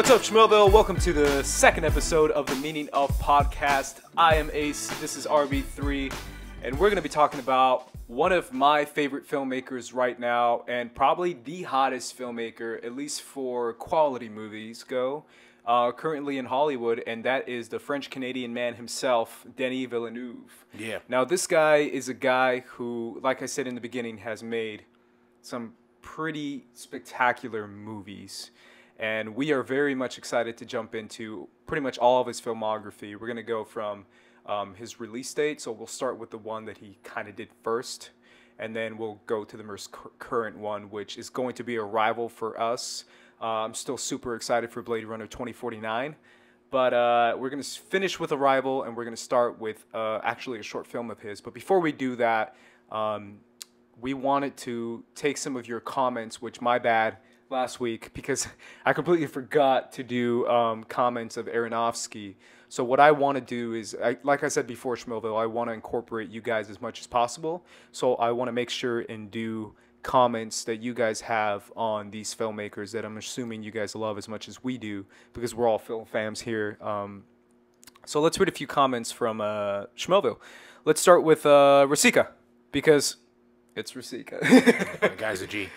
What's up, Schmillville? Welcome to the second episode of the Meaning of Podcast. I am Ace, this is RB3, and we're going to be talking about one of my favorite filmmakers right now, and probably the hottest filmmaker, at least for quality movies go, currently in Hollywood, and that is the French-Canadian man himself, Denis Villeneuve. Yeah. Now, this guy is a guy who, like I said in the beginning, has made some pretty spectacular movies. And we are very much excited to jump into pretty much all of his filmography. We're going to go from his release date, so we'll start with the one that he kind of did first, and then we'll go to the most current one, which is going to be a rival for us. I'm still super excited for Blade Runner 2049, but we're going to finish with Arrival, and we're going to start with actually a short film of his. But before we do that, we wanted to take some of your comments, which, my bad, last week, because I completely forgot to do comments of Aronofsky. So what I want to do is, like I said before, Schmillville, I want to incorporate you guys as much as possible. So I want to make sure and do comments that you guys have on these filmmakers that I'm assuming you guys love as much as we do, because we're all film fans here. So let's read a few comments from Schmillville. Let's start with Rasika, because it's Rasika. The guy's a G.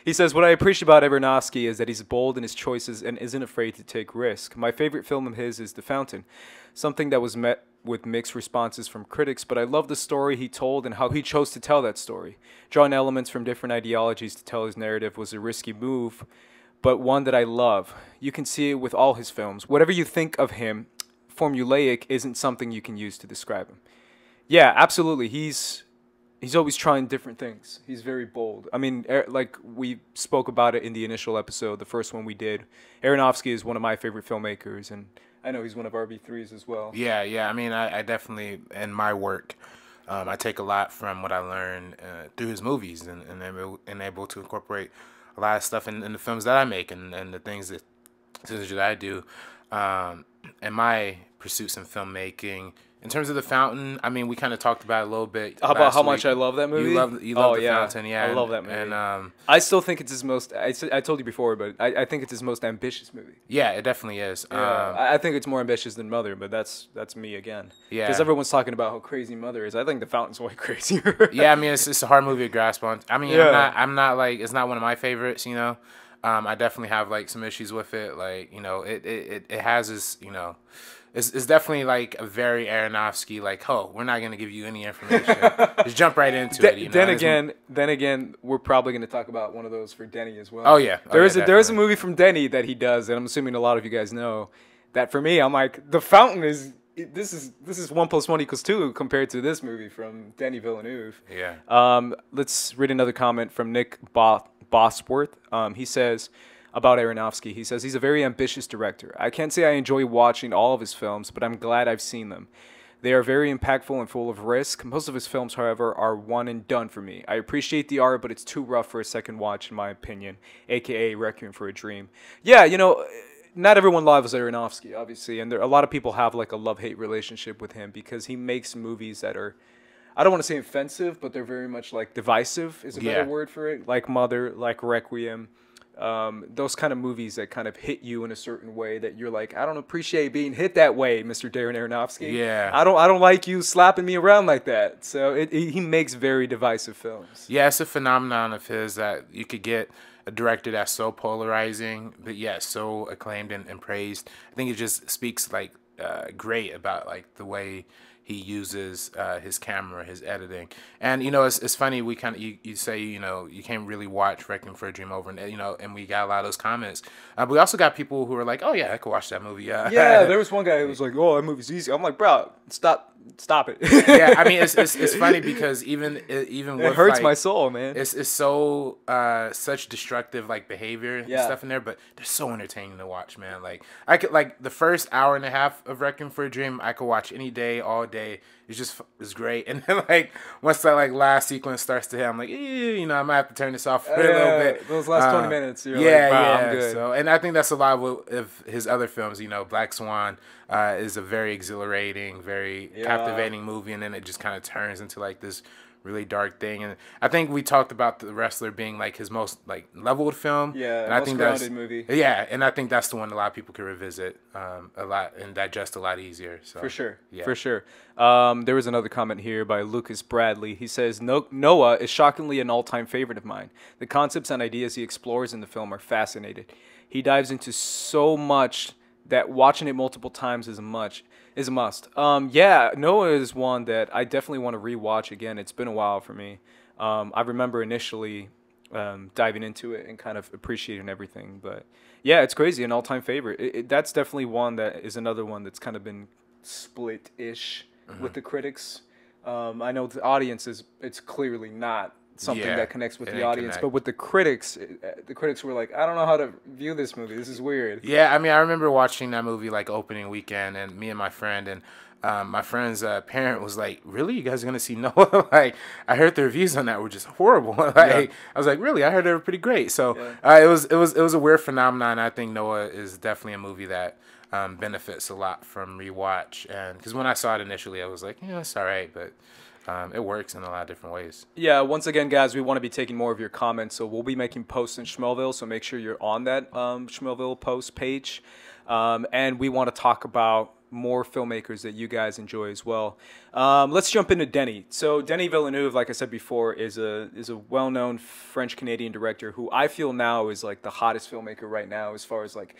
He says, what I appreciate about Aronofsky is that he's bold in his choices and isn't afraid to take risk. My favorite film of his is The Fountain, something that was met with mixed responses from critics, but I love the story he told and how he chose to tell that story. Drawing elements from different ideologies to tell his narrative was a risky move, but one that I love. You can see it with all his films. Whatever you think of him, formulaic isn't something you can use to describe him. Yeah, absolutely. He's always trying different things. He's very bold. I mean, like we spoke about it in the initial episode, the first one we did. Aronofsky is one of my favorite filmmakers, and I know he's one of RB3's as well. Yeah. I mean, I definitely, in my work, I take a lot from what I learned through his movies, and able to incorporate a lot of stuff in the films that I make and the things that I do. In my pursuits in filmmaking, in terms of The Fountain, I mean, we kind of talked about it a little bit. How about how much I love that movie? You love The Fountain, yeah. I love that movie. And I still think it's his most. I told you before, but I think it's his most ambitious movie. yeah, it definitely is. I think it's more ambitious than Mother, but that's me again. Yeah. Because everyone's talking about how crazy Mother is. I think The Fountain's way crazier. Yeah, I mean, it's a hard movie to grasp on. I mean, yeah. I'm not like, it's not one of my favorites, you know. I definitely have like some issues with it. Like, you know, it has this, you know, it's definitely like a very Aronofsky, like, oh, we're not gonna give you any information, just jump right into it. You know? Then again, we're probably gonna talk about one of those for Denny as well. Oh yeah, there is a movie from Denny that he does, and I'm assuming a lot of you guys know that. For me, I'm like, The Fountain is this is 1 + 1 = 2 compared to this movie from Denis Villeneuve. Yeah. Let's read another comment from Nick Bosworth. He says about Aronofsky, he says, he's a very ambitious director. I can't say I enjoy watching all of his films, but I'm glad I've seen them. They are very impactful and full of risk. Most of his films, however, are one and done for me. I appreciate the art, but it's too rough for a second watch, in my opinion, a.k.a. Requiem for a Dream. Yeah, you know, not everyone loves Aronofsky, obviously, and a lot of people have like a love-hate relationship with him because he makes movies that are, I don't want to say offensive, but they're very much like divisive is a better word for it. Like Mother, like Requiem. Those kind of movies that kind of hit you in a certain way that you're like, I don't appreciate being hit that way, Mr. Darren Aronofsky. Yeah. I don't like you slapping me around like that. So he makes very divisive films. Yeah, it's a phenomenon of his that you could get a director that's so polarizing, but yet so acclaimed and praised. I think it just speaks like great about like the way he uses his camera, his editing. And, you know, it's funny, we kind of, you say, you know, you can't really watch Requiem for a Dream over, and, you know, and we got a lot of those comments. But we also got people who are like, oh, yeah, I could watch that movie. Yeah, there was one guy who was like, oh, that movie's easy. I'm like, bro, stop it. Yeah, I mean, it's funny because even with, it hurts like, my soul, man. It's so such destructive like behavior and stuff in there, but they're so entertaining to watch, man. Like I could, like the first hour and a half of Requiem for a Dream, I could watch any day, all day, it's great. And then like once that like last sequence starts to hit, I'm like, you know, I might have to turn this off for a little bit. Those last 20 minutes, you're yeah, like, wow, yeah. I'm good. So, and I think that's a lot of his other films. You know, Black Swan is a very exhilarating, very captivating movie, and then it just kind of turns into like this really dark thing. And I think we talked about The Wrestler being like his most like leveled film. Yeah, and most I think grounded movie. Yeah, and I think that's the one a lot of people can revisit a lot and digest a lot easier. So For sure, yeah. for sure. There was another comment here by Lucas Bradley. He says, Noah is shockingly an all-time favorite of mine. The concepts and ideas he explores in the film are fascinating. He dives into so much that watching it multiple times is a must. Yeah, Noah is one that I definitely want to rewatch again. It's been a while for me. I remember initially diving into it and kind of appreciating everything. But yeah, it's crazy, an all-time favorite. That's definitely one that is another one that's kind of been split-ish with the critics. I know the audience it's clearly not something that connects with the audience, but with the critics were like, I don't know how to view this movie. This is weird. Yeah, I mean, I remember watching that movie like opening weekend, and me and my friend and my friend's parent was like, "Really, you guys are gonna see Noah?" Like, I heard the reviews on that were just horrible. Like, I was like, "Really?" I heard they were pretty great. So it was a weird phenomenon. I think Noah is definitely a movie that benefits a lot from rewatch, and because when I saw it initially, I was like, "Yeah, it's all right," but it works in a lot of different ways. Yeah, once again, guys, we want to be taking more of your comments, so we'll be making posts in Schmelville, so make sure you're on that Schmelville post page. And we want to talk about more filmmakers that you guys enjoy as well. Let's jump into Denis. So Denis Villeneuve, like I said before, is a well-known French-Canadian director who I feel now is like the hottest filmmaker right now as far as like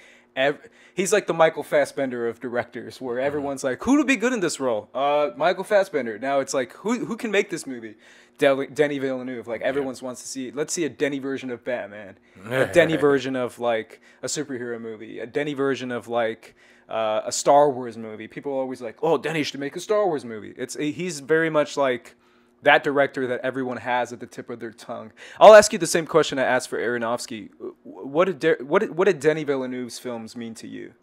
he's like the Michael Fassbender of directors, where everyone's like, who would be good in this role? Michael Fassbender. Now it's like, who can make this movie? Denis Villeneuve. Like, everyone wants to see, let's see a Denis version of Batman, a Denis version of like a superhero movie, a Denis version of like a Star Wars movie. People are always like, oh, Denis should make a Star Wars movie. He's very much like that director that everyone has at the tip of their tongue. I'll ask you the same question I asked for Aronofsky. What did Denis Villeneuve's films mean to you?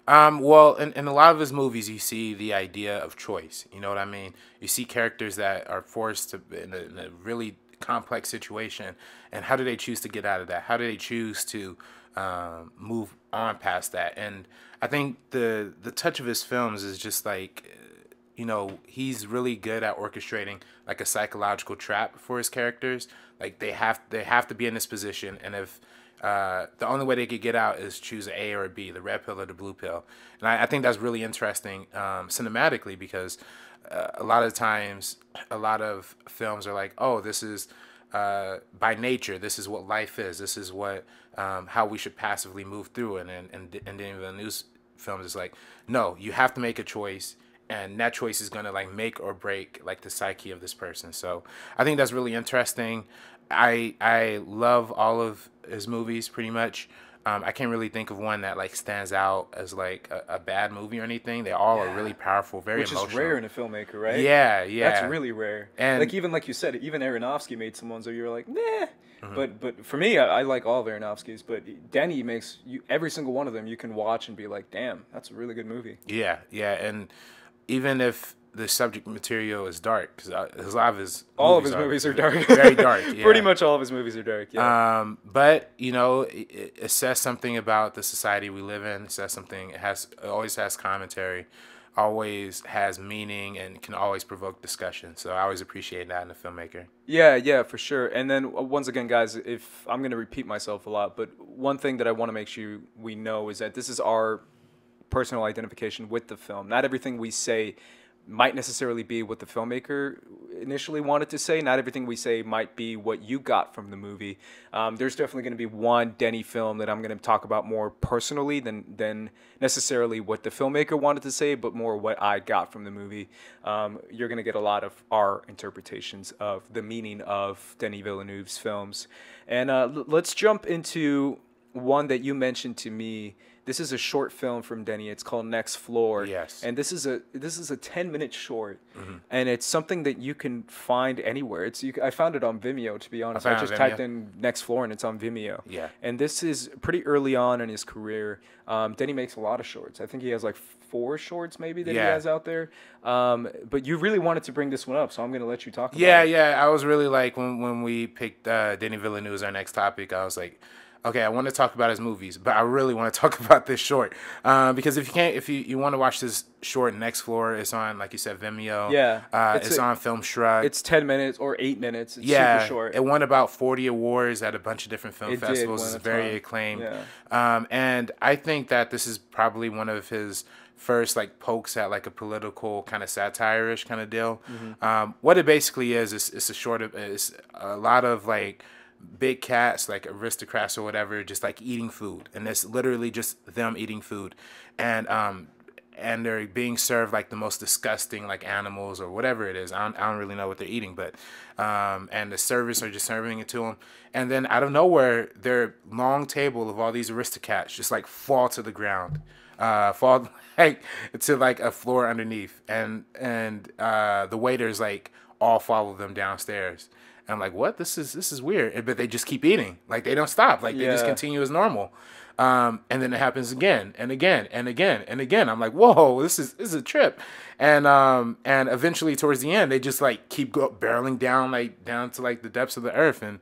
Well, in a lot of his movies, you see the idea of choice. You know what I mean? You see characters that are forced to in a really complex situation, and how do they choose to get out of that? How do they choose to move on past that? And I think the touch of his films is just like, you know, he's really good at orchestrating like a psychological trap for his characters. Like they have to be in this position, and if the only way they could get out is choose A or a B, the red pill or the blue pill. And I think that's really interesting cinematically, because a lot of times, a lot of films are like, oh, this is by nature, this is what life is, this is what how we should passively move through it. And then the news films is like, no, you have to make a choice, and that choice is gonna like make or break like the psyche of this person. So I think that's really interesting. I love all of his movies pretty much. I can't really think of one that like stands out as like a bad movie or anything. They all are really powerful, very emotional. Which is rare in a filmmaker, right? Yeah, yeah. That's really rare. And like you said, even Aronofsky made some ones where you're like, nah. But for me, I like all of Aronofsky's. But Denis makes every single one of them you can watch and be like, damn, that's a really good movie. Yeah, yeah. And even if the subject material is dark, because a lot of his movies are dark, very dark. Yeah. Pretty much all of his movies are dark. Yeah. But you know, it says something about the society we live in. It says something. It always has commentary, always has meaning, and can always provoke discussion. So I always appreciate that in a filmmaker. Yeah, for sure. And then once again, guys, if I'm going to repeat myself a lot, but one thing that I want to make sure we know is that this is our personal identification with the film. Not everything we say might necessarily be what the filmmaker initially wanted to say. Not everything we say might be what you got from the movie. There's definitely going to be one Denis film that I'm going to talk about more personally than necessarily what the filmmaker wanted to say, but more what I got from the movie. You're going to get a lot of our interpretations of the meaning of Denis Villeneuve's films. And let's jump into one that you mentioned to me This is a short film from Denny. It's called Next Floor. Yes. And this is a 10-minute short, and it's something that you can find anywhere. I found it on Vimeo, to be honest. I just typed in Next Floor and it's on Vimeo. Yeah. And this is pretty early on in his career. Denny makes a lot of shorts. I think he has like 4 shorts maybe that he has out there. But you really wanted to bring this one up, so I'm going to let you talk about it. Yeah. I was really like, when we picked Denis Villeneuve as our next topic, I was like, okay, I want to talk about his movies, but I really want to talk about this short. Because if you want to watch this short, Next Floor, it's on, like you said, Vimeo. Yeah. It's on Film Shrug. It's 10 minutes or 8 minutes. It's super short. It won about 40 awards at a bunch of different film festivals. It's very acclaimed. Yeah. And I think that this is probably one of his first like pokes at like a political kind of satire-ish kind of deal. What it basically is it's a lot of like big cats, like aristocrats or whatever, just like eating food, and it's literally just them eating food, and they're being served like the most disgusting like animals or whatever it is. I don't really know what they're eating, but and the servers are just serving it to them, and then out of nowhere, their long table of all these aristocrats just like fall to the ground, fall like to like a floor underneath, and the waiters like all follow them downstairs. And I'm like, what? This is weird. But they just keep eating. Like, they don't stop. Like, they just continue as normal. And then it happens again and again and again and again. I'm like, whoa, this is a trip. And eventually towards the end, they just like keep barreling down to like the depths of the earth. And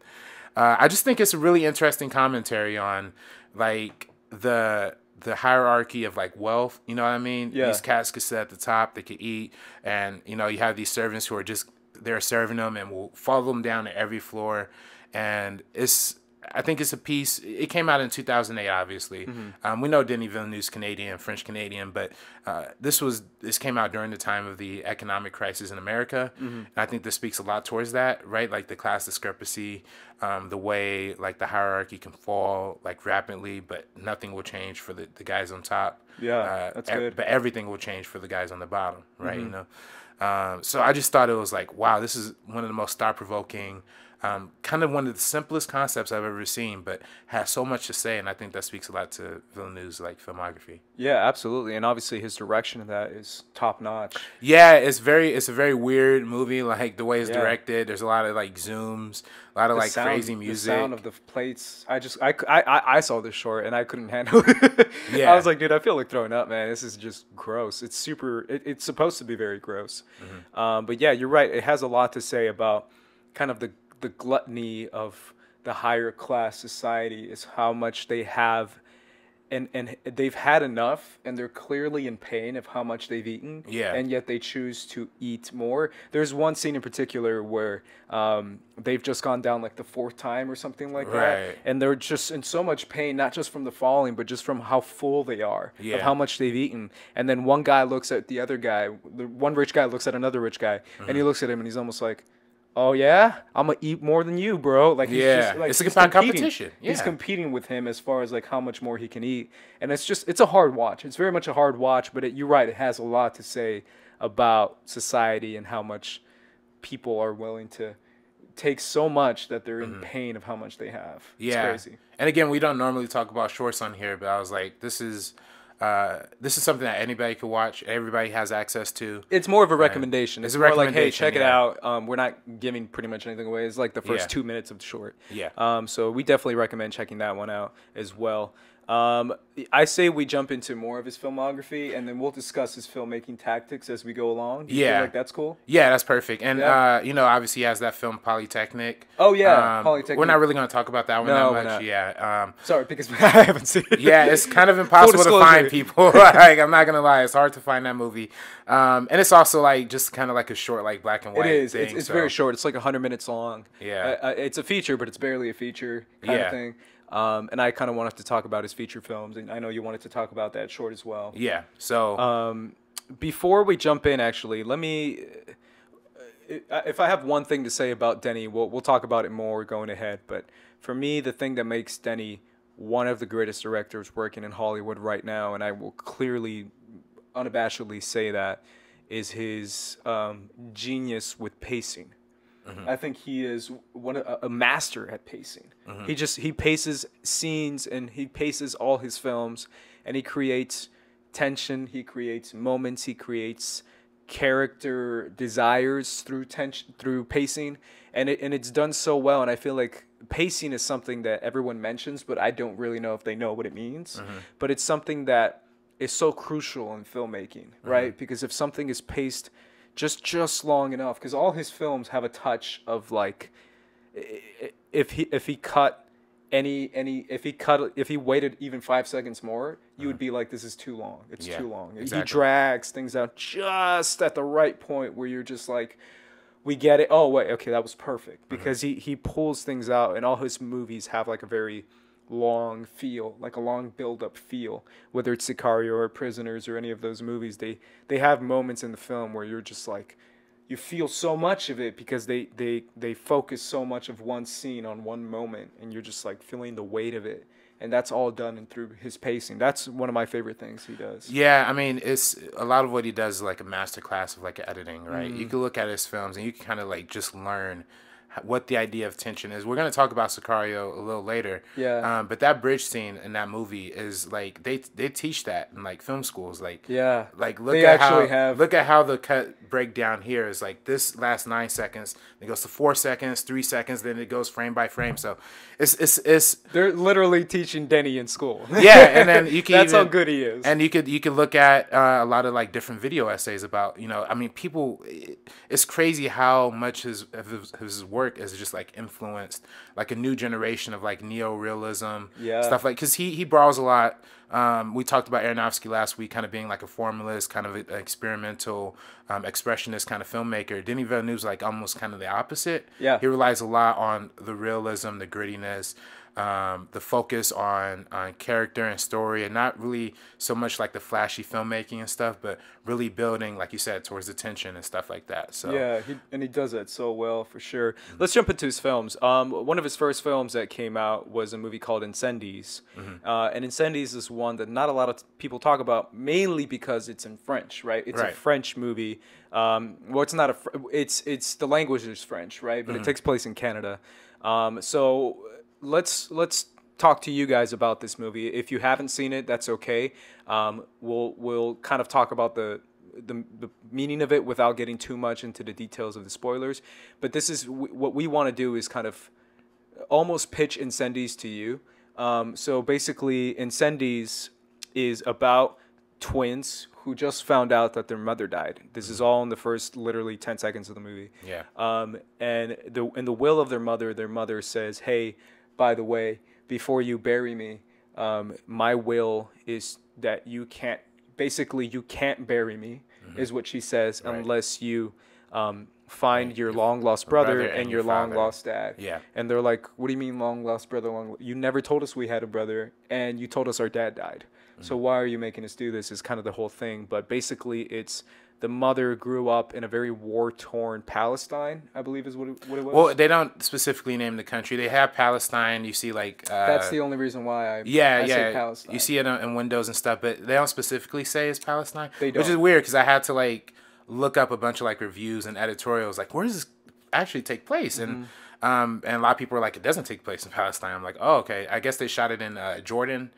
I just think it's a really interesting commentary on like the hierarchy of like wealth. You know what I mean? Yeah. These cats could sit at the top. They could eat. And, you know, you have these servants who are just they're serving them and will follow them down to every floor. And I think it's a piece. It came out in 2008, obviously. We know Denis Villeneuve's Canadian, French Canadian, but this came out during the time of the economic crisis in America. And I think this speaks a lot towards that, right? Like the class discrepancy, the way like the hierarchy can fall like rapidly, but nothing will change for the guys on top. Yeah, that's good. But everything will change for the guys on the bottom, right? You know. So I just thought it was like, wow, this is one of the most thought-provoking, kind of one of the simplest concepts I've ever seen, but has so much to say, and I think that speaks a lot to Villeneuve's like filmography. Yeah, absolutely, and obviously his direction of that is top-notch. Yeah, it's a very weird movie, like the way it's directed. There's a lot of like zooms, a lot of like crazy music. The sound of the plates. I saw this short and I couldn't handle it. Yeah. I was like, dude, I feel like throwing up, man. This is just gross. It's super. It's supposed to be very gross. But yeah, you're right. It has a lot to say about kind of the gluttony of the higher class society, is how much they have. And they've had enough, and they're clearly in pain of how much they've eaten. Yeah. And yet they choose to eat more. There's one scene in particular where they've just gone down like the 4th time or something like that. And they're just in so much pain, not just from the falling, but just from how full they are of how much they've eaten. And then one guy looks at the other guy. One rich guy looks at another rich guy, and he looks at him, and he's almost like, oh yeah, I'm gonna eat more than you, bro. Like he's just, like, it's a competition. Yeah. He's competing with him as far as like how much more he can eat, and it's a hard watch. It's very much a hard watch, but you're right. It has a lot to say about society and how much people are willing to take so much that they're in pain of how much they have. It's crazy. And again, we don't normally talk about shorts on here, but I was like, this is something that anybody could watch. Everybody has access to. It's more of a recommendation. It's more a recommendation. Like, hey, check it out. We're not giving pretty much anything away. It's like the first 2 minutes of the short. Yeah. So we definitely recommend checking that one out as well. I say we jump into more of his filmography, and then we'll discuss his filmmaking tactics as we go along. Do you feel like that's cool? Yeah, that's perfect. And, you know, obviously he has that film Polytechnic. Oh, yeah, Polytechnic. We're not really going to talk about that one that much. Not. Yeah. Sorry, because I haven't seen it. Yeah, it's kind of impossible to find people. Like, I'm not going to lie. It's hard to find that movie. And it's also, like, just kind of like a short, like, black and white thing. It's very short. It's like 100 minutes long. Yeah. It's a feature, but it's barely a feature kind of thing. And I kind of wanted to talk about his feature films, and I know you wanted to talk about that short as well. Yeah. So before we jump in, actually, let me. If I have one thing to say about Denny, we'll talk about it more going ahead. But for me, the thing that makes Denny one of the greatest directors working in Hollywood right now, and I will clearly, unabashedly say that, is his genius with pacing. I think he is a master at pacing. He paces scenes and he paces all his films, and he creates tension. He creates moments. He creates character desires through tension, through pacing, and it's done so well. And I feel like pacing is something that everyone mentions, but I don't really know if they know what it means. But it's something that is so crucial in filmmaking, right? Because if something is paced just long enough, because all his films have a touch of like, if he cut if he waited even 5 seconds more, you would be like, this is too long. It's too long. Exactly. He drags things out just at the right point where you're just like, we get it. Oh wait, okay, that was perfect, because he pulls things out, and all his movies have like a very long feel, like a long build-up feel. Whether it's Sicario or Prisoners or any of those movies, they have moments in the film where you're just like, you feel so much of it because they focus so much of one scene on one moment, and you're just like feeling the weight of it. And that's all done and through his pacing. That's one of my favorite things he does. Yeah, I mean, it's a lot of what he does is like a masterclass of like editing, right? You can look at his films and you can kind of like just learn what the idea of tension is. We're going to talk about Sicario a little later. Yeah. But that bridge scene in that movie is like they teach that in like film schools. Like, yeah. Like look at how the cut breakdown here is like this last 9 seconds. It goes to 4 seconds, 3 seconds, then it goes frame by frame. So it's they're literally teaching Denny in school. Yeah, and then you can that's how good he is. And you could look at a lot of like different video essays about, I mean, people. It's crazy how much his work is just like influenced like a new generation of like neo-realism stuff, like, because he borrows a lot. We talked about Aronofsky last week, kind of being like a formalist, kind of an experimental, expressionist kind of filmmaker. Denis Villeneuve's like almost kind of the opposite. Yeah, he relies a lot on the realism, the grittiness, the focus on character and story, and not really so much like the flashy filmmaking and stuff, but really building, like you said, towards the tension and stuff like that. So yeah, he does that so well, for sure. Let's jump into his films. One of his first films that came out was a movie called Incendies, and Incendies is one that not a lot of people talk about, mainly because it's in French, right? It's a French movie. Well, it's not it's the language is French, right? But it takes place in Canada. So let's talk to you guys about this movie. If you haven't seen it, that's okay. We'll kind of talk about the meaning of it without getting too much into the details of the spoilers. But this is what we want to do, is kind of almost pitch Incendies to you. So basically, Incendies is about twins who just found out that their mother died. This is all in the first literally 10 seconds of the movie. Yeah. And in the will of their mother says, hey, by the way, before you bury me, my will is that you can't bury me, is what she says, unless you find your long lost brother and your long lost dad. Yeah. And they're like, what do you mean long lost brother? You never told us we had a brother, and you told us our dad died. So why are you making us do this? Is kind of the whole thing. But basically, it's the mother grew up in a very war-torn Palestine, I believe is what it was. Well, they don't specifically name the country. They have Palestine. You see, like... that's the only reason why I say Palestine. You see it in windows and stuff, but they don't specifically say it's Palestine. They don't. Which is weird, because I had to, like, look up a bunch of, like, reviews and editorials. Like, where does this actually take place? And a lot of people are like, it doesn't take place in Palestine. I'm like, oh, okay. I guess they shot it in Jordan.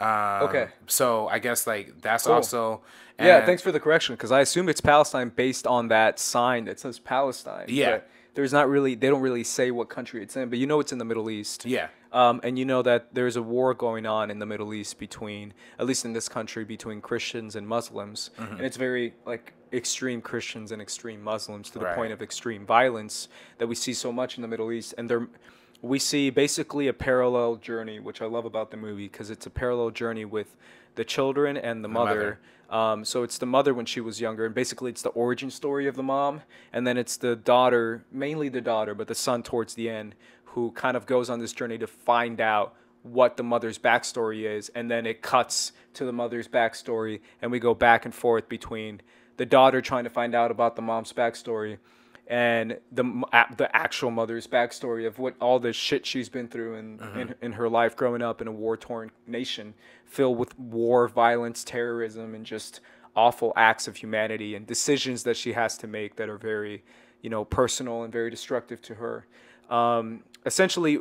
Okay. So I guess like that's cool. Also. Yeah, thanks for the correction, because I assume it's Palestine based on that sign that says Palestine. Yeah. But there's not really, they don't really say what country it's in, but you know it's in the Middle East. Yeah. And you know that there's a war going on in the Middle East between, at least in this country, between Christians and Muslims. And it's very like extreme Christians and extreme Muslims, to the point of extreme violence that we see so much in the Middle East. And we see basically a parallel journey, which I love about the movie, because it's a parallel journey with the children and the mother. So it's the mother when she was younger, and basically it's the origin story of the mom, and then it's the daughter, mainly the daughter, but the son towards the end, who kind of goes on this journey to find out what the mother's backstory is, and then it cuts to the mother's backstory, and we go back and forth between the daughter trying to find out about the mom's backstory and the actual mother's backstory of what all the shit she's been through in her life growing up in a war-torn nation filled with war, violence, terrorism, and just awful acts of humanity and decisions that she has to make that are very personal and very destructive to her. Essentially,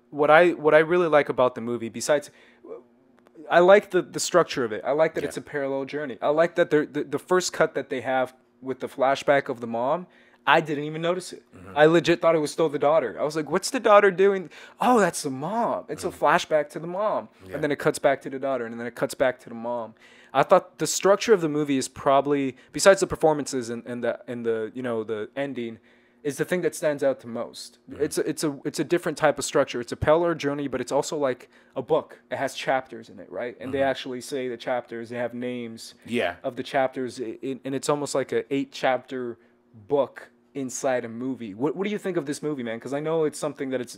what I really like about the movie, besides, I like the structure of it. I like that it's a parallel journey. I like that the first cut that they have with the flashback of the mom, I didn't even notice it. I legit thought it was still the daughter. I was like, what's the daughter doing? Oh, that's the mom. It's a flashback to the mom. And then it cuts back to the daughter, and then it cuts back to the mom. I thought the structure of the movie is probably, besides the performances and the ending, is the thing that stands out the most. It's a different type of structure. It's a parallel journey, but it's also like a book. It has chapters in it, right? And they actually say the chapters. They have names of the chapters, and it's almost like a 8-chapter book inside a movie. What do you think of this movie, man? Because I know it's something that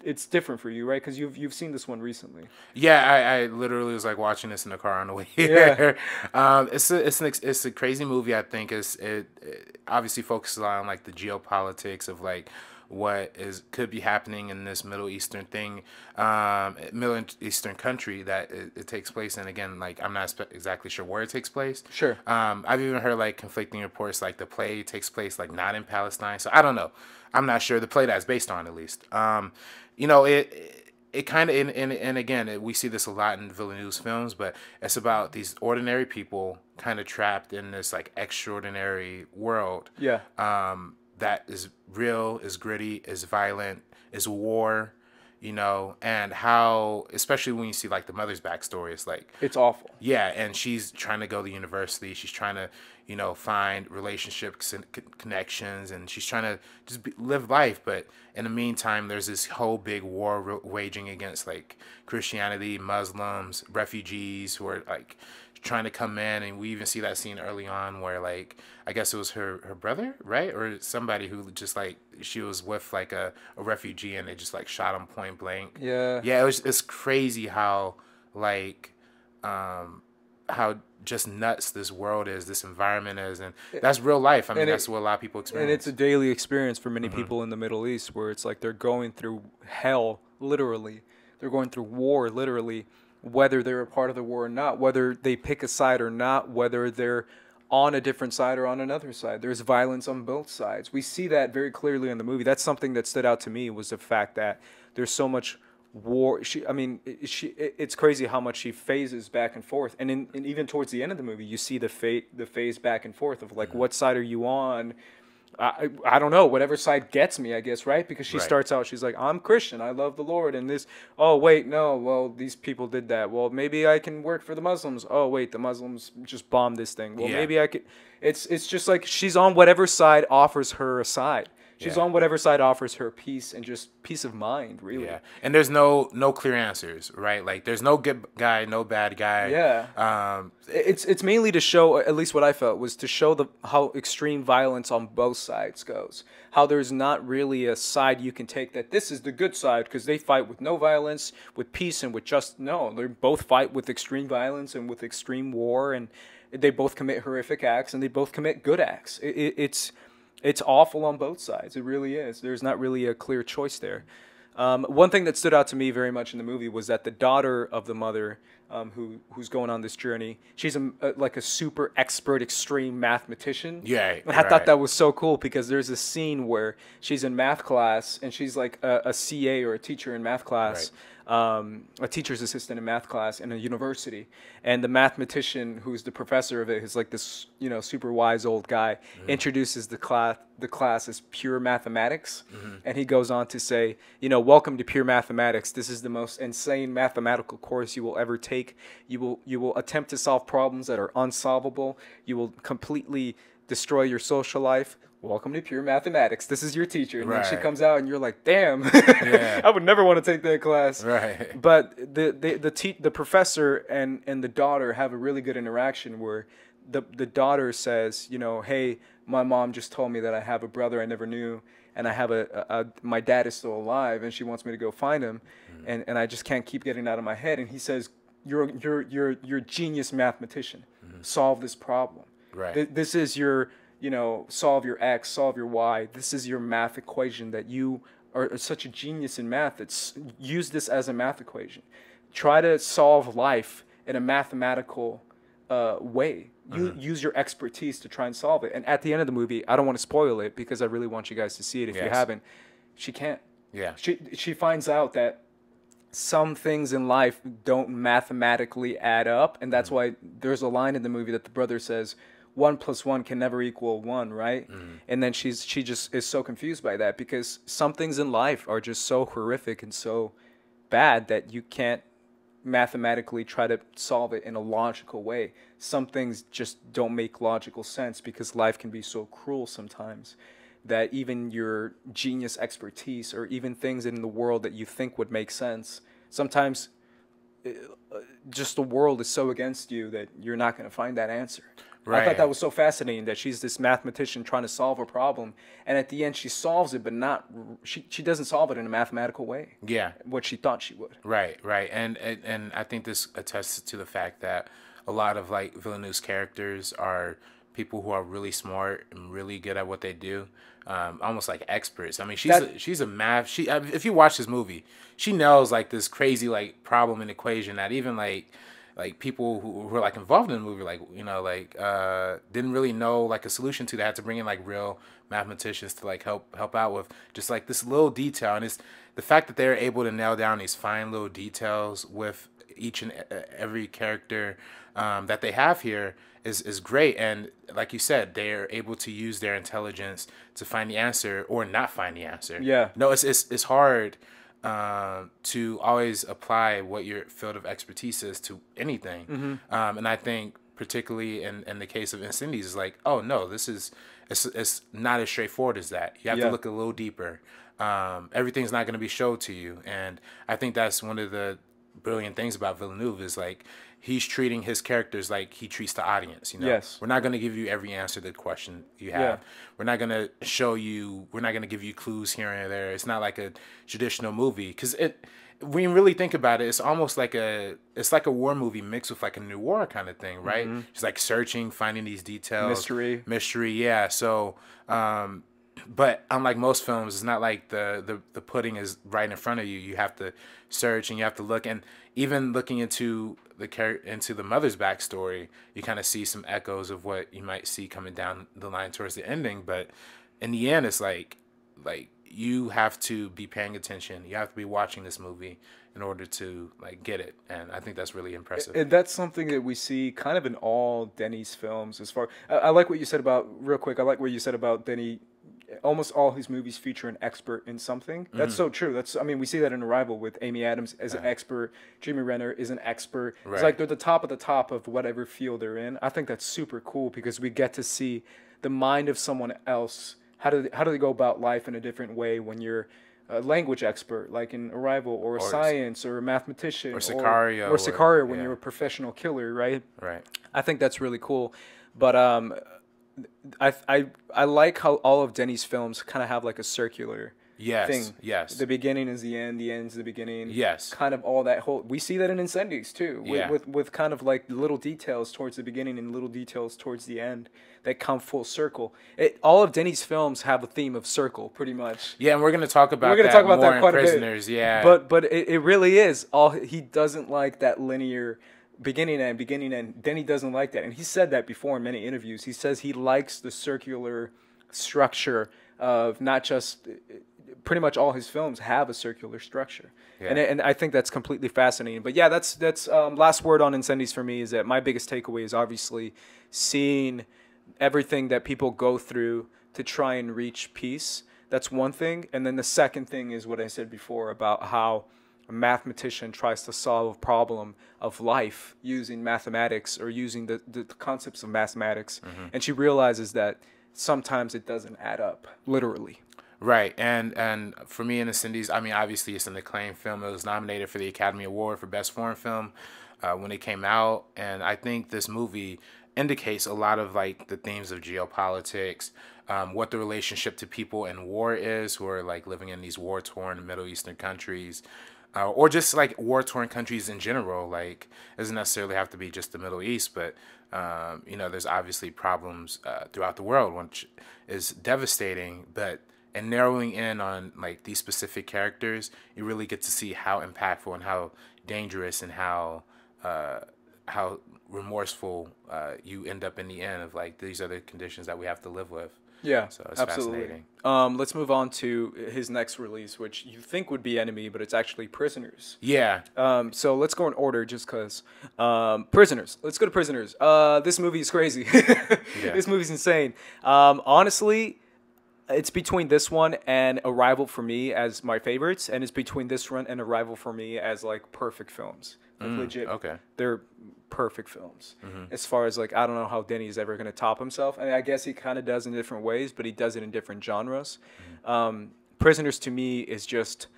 it's different for you, right? Because you've seen this one recently. Yeah, I literally was like watching this in the car on the way here. It's a crazy movie. I think it obviously focuses on like the geopolitics of like what could be happening in this Middle Eastern country that it takes place in. Again, like I'm not exactly sure where it takes place. Sure. I've even heard like conflicting reports, like the play takes place like not in Palestine. So I don't know. I'm not sure. The play that's based on, at least. It kind of, and again, we see this a lot in Villeneuve's films, but it's about these ordinary people kind of trapped in this like extraordinary world. Yeah. That is real, is gritty, is violent, is war, and how, especially when you see like the mother's backstory, it's like, it's awful. Yeah, and she's trying to go to university. She's trying to, find relationships and connections, and she's trying to just live life. But in the meantime, there's this whole big war waging against like Christianity, Muslims, refugees who are like trying to come in, and we even see that scene early on where like I guess it was her brother, right, or somebody who just like she was with like a refugee, and they just like shot him point blank. Yeah. It's crazy how like how just nuts this world is, this environment is, and that's real life. I mean, that's what a lot of people experience. And it's a daily experience for many people in the Middle East, where it's like they're going through hell, literally. They're going through war, literally, whether they're a part of the war or not, whether they pick a side or not, whether they're on a different side or on another side. There's violence on both sides. We see that very clearly in the movie. That's something that stood out to me, was the fact that there's so much war. It's crazy how much she phases back and forth, and even towards the end of the movie, you see the phase back and forth of like, what side are you on? I don't know, whatever side gets me, I guess, right? Because she starts out, she's like, I'm Christian, I love the Lord, and this, oh wait, no, well, these people did that. Well, maybe I can work for the Muslims. Oh wait, the Muslims just bombed this thing. Well, maybe I could. It's just like she's on whatever side offers her a side. She's on whatever side offers her peace and just peace of mind, really. Yeah, and there's no clear answers, right? Like there's no good guy, no bad guy. Yeah. It's mainly to show, at least what I felt, was to show how extreme violence on both sides goes. How there's not really a side you can take that this is the good side because they fight with no violence, with peace, and with just no. They both fight with extreme violence and with extreme war, and they both commit horrific acts and they both commit good acts. It's awful on both sides. It really is. There's not really a clear choice there. One thing that stood out to me very much in the movie was that the daughter of the mother, who's going on this journey, she's like a super expert, extreme mathematician. Yeah, and I thought that was so cool because there's a scene where she's in math class and she's like a CA or a teacher in math class. A teacher's assistant in math class in a university, and the mathematician who's the professor of it is like this, super wise old guy, introduces the class as pure mathematics, and he goes on to say, welcome to pure mathematics. This is the most insane mathematical course you will ever take. You will attempt to solve problems that are unsolvable. You will completely destroy your social life. Welcome to pure mathematics. This is your teacher. And then she comes out and you're like, damn, I would never want to take that class. Right. But the professor and the daughter have a really good interaction where the daughter says, hey, my mom just told me that I have a brother I never knew, and I have my dad is still alive, and she wants me to go find him, and I just can't keep getting out of my head. And he says, you're a genius mathematician. Solve this problem. Right. This is your solve your X, solve your Y. This is your math equation that you are such a genius in math. Use this as a math equation. Try to solve life in a mathematical way. You use your expertise to try and solve it. And at the end of the movie, I don't want to spoil it because I really want you guys to see it if you Yes. haven't. She can't. Yeah. She finds out that some things in life don't mathematically add up, and that's why there's a line in the movie that the brother says, 1 + 1 can never equal 1, right? And then she just is so confused by that because some things in life are just so horrific and so bad that you can't mathematically try to solve it in a logical way. Some things just don't make logical sense because life can be so cruel sometimes that even your genius expertise or even things in the world that you think would make sense, sometimes just the world is so against you that you're not going to find that answer. Right. I thought that was so fascinating that she's this mathematician trying to solve a problem, and at the end she solves it, but not she doesn't solve it in a mathematical way. Yeah. What she thought she would. Right, right, and I think this attests to the fact that a lot of like Villeneuve's characters are people who are really smart and really good at what they do, almost like experts. I mean, she's a math. If you watch this movie, she nails like this crazy like problem and equation that even like people who are like involved in the movie, like didn't really know like a solution to. They had to bring in like real mathematicians to like help out with just like this little detail. And it's the fact that they're able to nail down these fine little details with each and every character that they have here is great. And like you said, they're able to use their intelligence to find the answer or not find the answer. Yeah. No, it's hard to always apply what your field of expertise is to anything. And I think particularly in the case of Incendies, is like, oh no, it's not as straightforward as that. You have to look a little deeper. Everything's not going to be showed to you. And I think that's one of the brilliant things about Villeneuve is like he's treating his characters like he treats the audience. You know, Yes. We're not going to give you every answer to the question you have. Yeah. We're not going to show you. We're not going to give you clues here and there. It's not like a traditional movie because when you really think about it, it's almost like it's like a war movie mixed with like a noir kind of thing, right? Just like searching, finding these details, mystery, yeah. So, but unlike most films, it's not like the pudding is right in front of you. You have to search and you have to look, and even looking into the mother's backstory, you kind of see some echoes of what you might see coming down the line towards the ending. But in the end, it's like you have to be paying attention. You have to be watching this movie in order to like get it, and I think that's really impressive. And that's something that we see kind of in all Denis films. I like what you said about real quick. I like what you said about Denis. Almost all his movies feature an expert in something. That's so true. We see that in Arrival with Amy Adams as an expert. Jeremy Renner is an expert. Right. It's like they're the top of whatever field they're in. I think that's super cool because we get to see the mind of someone else. How do they go about life in a different way when you're a language expert, like in Arrival, or science, or a mathematician, or Sicario, or when you're a professional killer, right? Right. I think that's really cool. But I like how all of Denis' films kind of have like a circular thing. Yes. The beginning is the end. The end is the beginning. Yes. Kind of all that whole. We see that in Incendies too. Yeah. With kind of like little details towards the beginning and little details towards the end that come full circle. All of Denis' films have a theme of circle, pretty much. Yeah, and we're gonna talk about that quite a bit. Yeah. But it really is he doesn't like that linear. Beginning and Denis doesn't like that, and he said that before in many interviews. He says he likes the circular structure of not just pretty much all his films have a circular structure, and I think that's completely fascinating. But yeah, that's last word on Incendies for me is that my biggest takeaway is obviously seeing everything that people go through to try and reach peace. That's one thing, and then the second thing is what I said before about how a mathematician tries to solve a problem of life using mathematics or using the concepts of mathematics, and she realizes that sometimes it doesn't add up, literally. Right, and for me in Incendies, I mean, obviously it's an acclaimed film. It was nominated for the Academy Award for Best Foreign Film when it came out, and I think this movie indicates a lot of like the themes of geopolitics, what the relationship to people in war is who are like living in these war-torn Middle Eastern countries. Or just like war-torn countries in general. Like, it doesn't necessarily have to be just the Middle East, but there's obviously problems throughout the world, which is devastating. But in narrowing in on like these specific characters, you really get to see how impactful and how dangerous and how how remorseful you end up in the end of like these are the conditions that we have to live with. Yeah, So it's absolutely. fascinating. Let's move on to his next release, which you think would be Enemy, but it's actually Prisoners. Yeah. So let's go in order just because. Prisoners. Let's go to Prisoners. This movie is crazy. This movie's insane. Honestly, it's between this one and Arrival for me as my favorites, and it's between this one and Arrival for me as like perfect films. Like legit. Okay. They're perfect films. As far as like, I don't know how Denny's ever going to top himself. I mean, I guess he kind of does in different ways, but he does it in different genres. Prisoners to me is just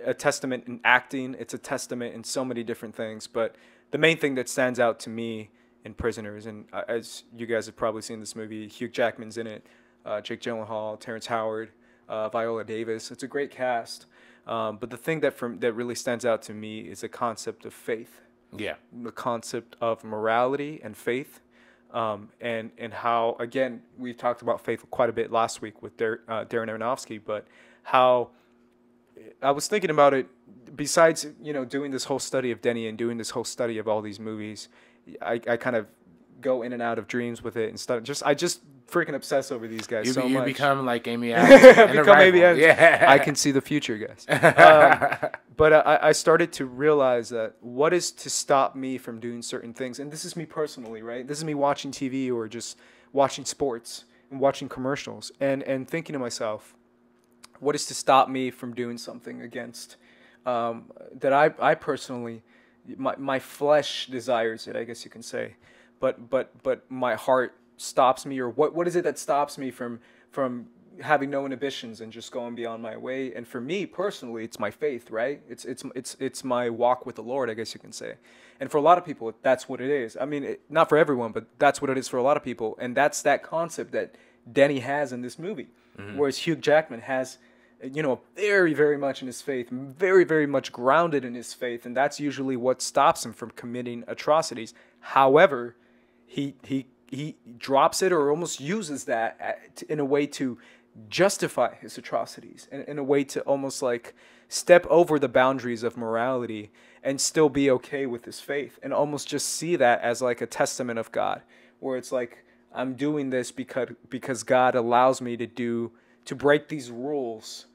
a testament in acting. It's a testament in so many different things. But the main thing that stands out to me in Prisoners, and as you guys have probably seen this movie, Hugh Jackman's in it, Jake Gyllenhaal, Terrence Howard, Viola Davis. It's a great cast. But the thing that really stands out to me is the concept of faith. Yeah. The concept of morality and faith, and how, again, we talked about faith quite a bit last week with Darren Aronofsky, but how I was thinking about it, besides, doing this whole study of Denny and doing this whole study of all these movies, I kind of go in and out of dreams with it and stuff. I just freaking obsess over these guys so much. You become like Amy Adams. Become Amy Adams. Yeah. I can see the future, guys. But I started to realize that what is to stop me from doing certain things, and this is me personally, right? This is me watching TV or just watching sports and watching commercials and thinking to myself, what is to stop me from doing something against that I personally, my flesh desires it, I guess you can say, but my heart stops me, or what is it that stops me from having no inhibitions and just going beyond my way? And for me personally, it's my faith, right? It's my walk with the Lord, I guess you can say. And for a lot of people, that's what it is. I mean, not for everyone, but that's what it is for a lot of people. And that's that concept that Denny has in this movie, whereas Hugh Jackman has, very, very much in his faith, very, very much grounded in his faith, and that's usually what stops him from committing atrocities. However, he drops it, or almost uses that in a way to justify his atrocities, in a way to almost like step over the boundaries of morality and still be okay with his faith, and almost just see that as like a testament of God, where it's like, I'm doing this because God allows me to break these rules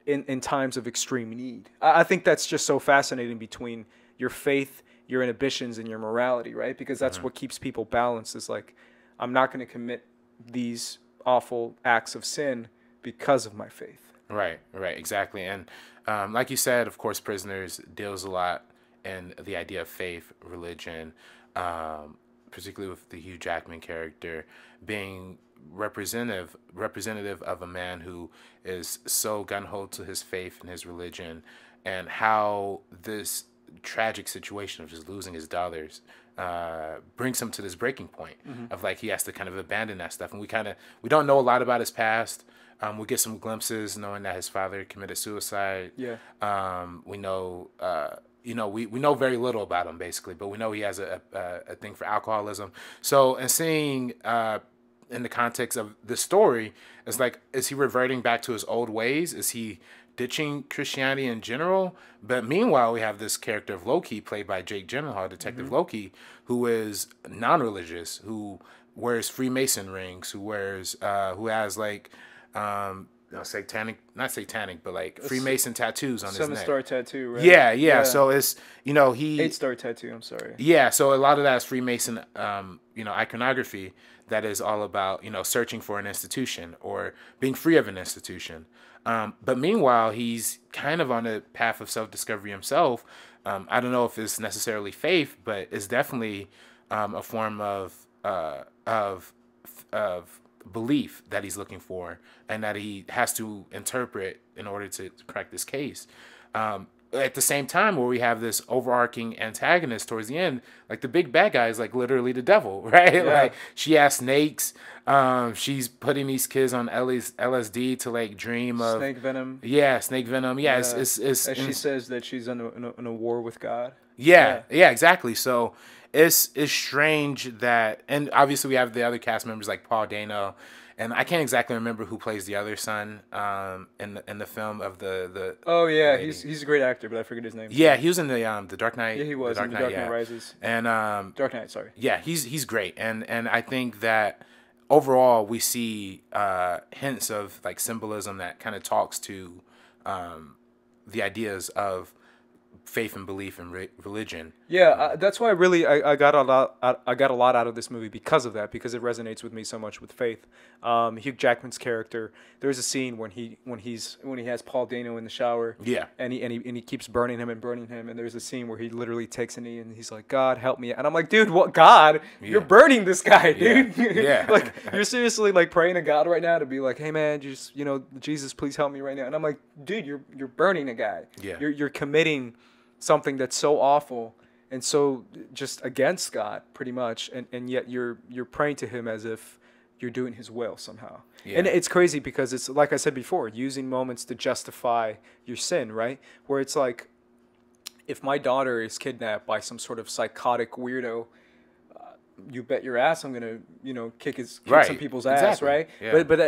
in times of extreme need. I think that's just so fascinating between your faith, your inhibitions, and your morality, right? Because that's what keeps people balanced, is like, I'm not going to commit these awful acts of sin because of my faith. Right, exactly. And like you said, of course, Prisoners deals a lot in the idea of faith, religion, particularly with the Hugh Jackman character being representative of a man who is so gun-ho to his faith and his religion, and how this tragic situation of just losing his daughters brings him to this breaking point of like he has to kind of abandon that stuff. And we don't know a lot about his past. We get some glimpses knowing that his father committed suicide. Yeah. We know we know very little about him basically, but we know he has a thing for alcoholism. So, and seeing in the context of the story, it's like, is he reverting back to his old ways? Is he ditching Christianity in general? But meanwhile, we have this character of Loki, played by Jake Gyllenhaal, Detective Loki, who is non-religious, who wears Freemason rings, who has like not satanic, but like Freemason tattoos on his neck. 7-star tattoo, right? Yeah. So it's, he 8-star tattoo, I'm sorry. Yeah, so a lot of that is Freemason, iconography that is all about, searching for an institution or being free of an institution. But meanwhile, he's kind of on a path of self-discovery himself. I don't know if it's necessarily faith, but it's definitely a form of belief that he's looking for and that he has to interpret in order to crack this case. At the same time, where we have this overarching antagonist towards the end, like the big bad guy is like literally the devil, right? Yeah. Like she has snakes. She's putting these kids on LSD to like dream of snake venom. Yeah, snake venom. Yeah, it's as she says that she's in a war with God. Yeah, exactly. So it's strange that, and obviously we have the other cast members like Paul Dano and I can't exactly remember who plays the other son in the film of the Oh yeah, lady. he's a great actor, but I forget his name. Yeah, he was in the Dark Knight. Yeah, he was in The Dark Knight Rises. And Dark Knight, sorry. yeah, he's great, and I think that overall we see hints of like symbolism that kind of talks to the ideas of faith and belief and religion. Yeah, that's why I got a lot I got a lot out of this movie because of that, because it resonates with me so much with faith. Hugh Jackman's character, there's a scene when he has Paul Dano in the shower. Yeah. And he keeps burning him, and there's a scene where he literally takes a knee and he's like, God help me, and I'm like, dude, what God? Yeah. You're burning this guy, dude. Yeah. Like you're seriously like praying to God right now to be like, hey man, just Jesus, please help me right now. And I'm like, dude, you're burning a guy. Yeah. You're committing something that's so awful and so just against God, pretty much, and yet you're praying to him as if you're doing his will somehow. Yeah. And it's crazy because it's like I said before, using moments to justify your sin, right? Where it's like, if my daughter is kidnapped by some sort of psychotic weirdo, you bet your ass I'm gonna kick Right. some people's ass, Exactly. right? Yeah. But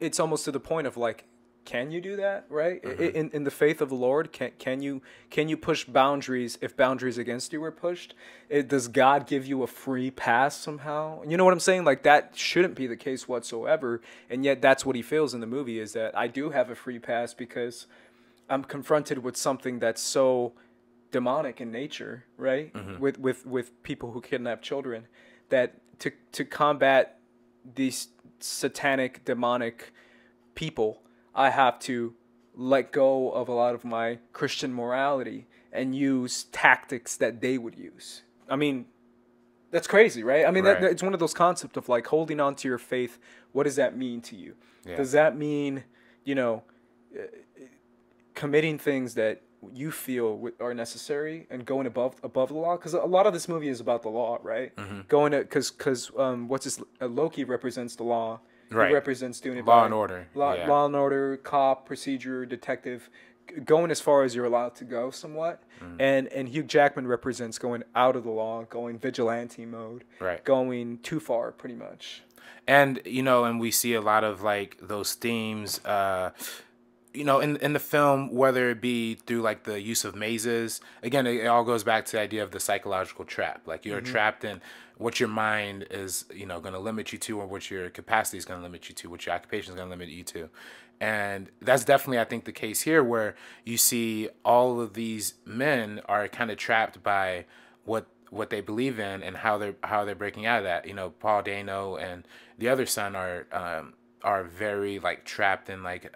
it's almost to the point of like, can you do that, right? Mm-hmm. In the faith of the Lord, can you push boundaries if boundaries against you were pushed? Does God give you a free pass somehow? You know what I'm saying? Like that shouldn't be the case whatsoever, and yet that's what he feels in the movie, is that I do have a free pass because I'm confronted with something that's so demonic in nature, right? Mm-hmm. With people who kidnap children, that to combat these satanic demonic people, I have to let go of a lot of my Christian morality and use tactics that they would use. I mean, that's crazy, right? I mean, Right. it's one of those concepts of like holding on to your faith. What does that mean to you? Yeah. Does that mean, committing things that you feel are necessary and going above the law? Because a lot of this movie is about the law, right? Mm-hmm. Going to because Loki represents the law. Right. He represents doing it Law by and order. Law, Yeah. law and order, cop, procedure, detective, going as far as you're allowed to go, somewhat. And Hugh Jackman represents going out of the law, going vigilante mode, Right. going too far, pretty much. And and we see a lot of like those themes in the film, whether it be through like the use of mazes. Again, it all goes back to the idea of the psychological trap. Like you're trapped in what your mind is going to limit you to, or what your capacity is going to limit you to, what your occupation is going to limit you to. And that's definitely, I think, the case here, where you see all of these men are kind of trapped by what they believe in and how they're breaking out of that. Paul Dano and the other son are very like trapped in like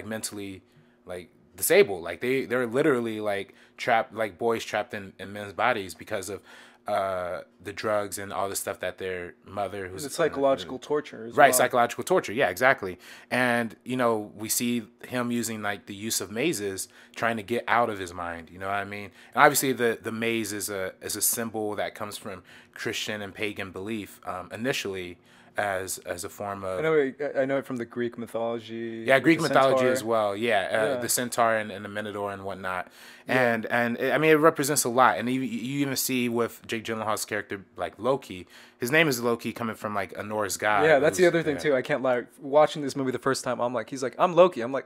mentally like disabled. Like they're literally like trapped, like boys trapped in men's bodies because of the drugs and all the stuff that their mother, who's It's psychological torture as right, well. psychological torture. Yeah, exactly. And we see him using like the use of mazes, trying to get out of his mind. You know what I mean? And obviously the maze is a symbol that comes from Christian and pagan belief initially, as a form of I know it from the Greek mythology. yeah, Greek the mythology centaur. as well. Yeah, the centaur and the minotaur and whatnot. And I mean, it represents a lot. And you even see with Jake Gyllenhaal's character, like Loki, his name is Loki, coming from like a Norse god. Yeah, that's the other thing too. I can't lie. Watching this movie the first time, he's like, I'm Loki. I'm like,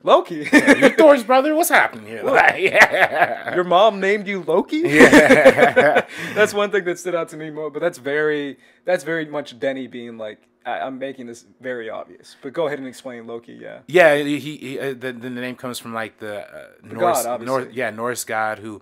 Loki? You're Thor's brother? What's happening here? Like, yeah. Your mom named you Loki? Yeah. That's one thing that stood out to me more. But that's very much Denny being like, I'm making this very obvious. But go ahead and explain Loki. Yeah. Yeah, he the name comes from like the Norse, god, obviously. Norse god who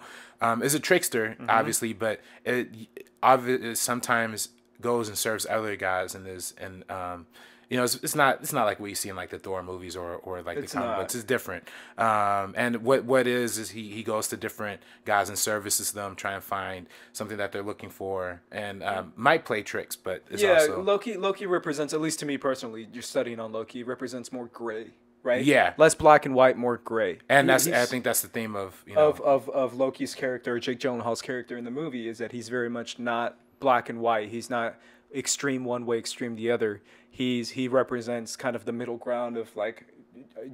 is a trickster, obviously, but it sometimes goes and serves other gods and it's not like what you see in like the Thor movies or like the comic books. It's different. And what is he goes to different guys and services them, trying to find something that they're looking for, and might play tricks, but it's also Loki represents, at least to me personally, you're studying on Loki, represents more gray, right? Yeah. Less black and white, more gray. And I think that's the theme of of Loki's character, Jake Gyllenhaal's character in the movie, is that he's very much not black and white. He's not extreme one way, extreme the other. He represents kind of the middle ground of like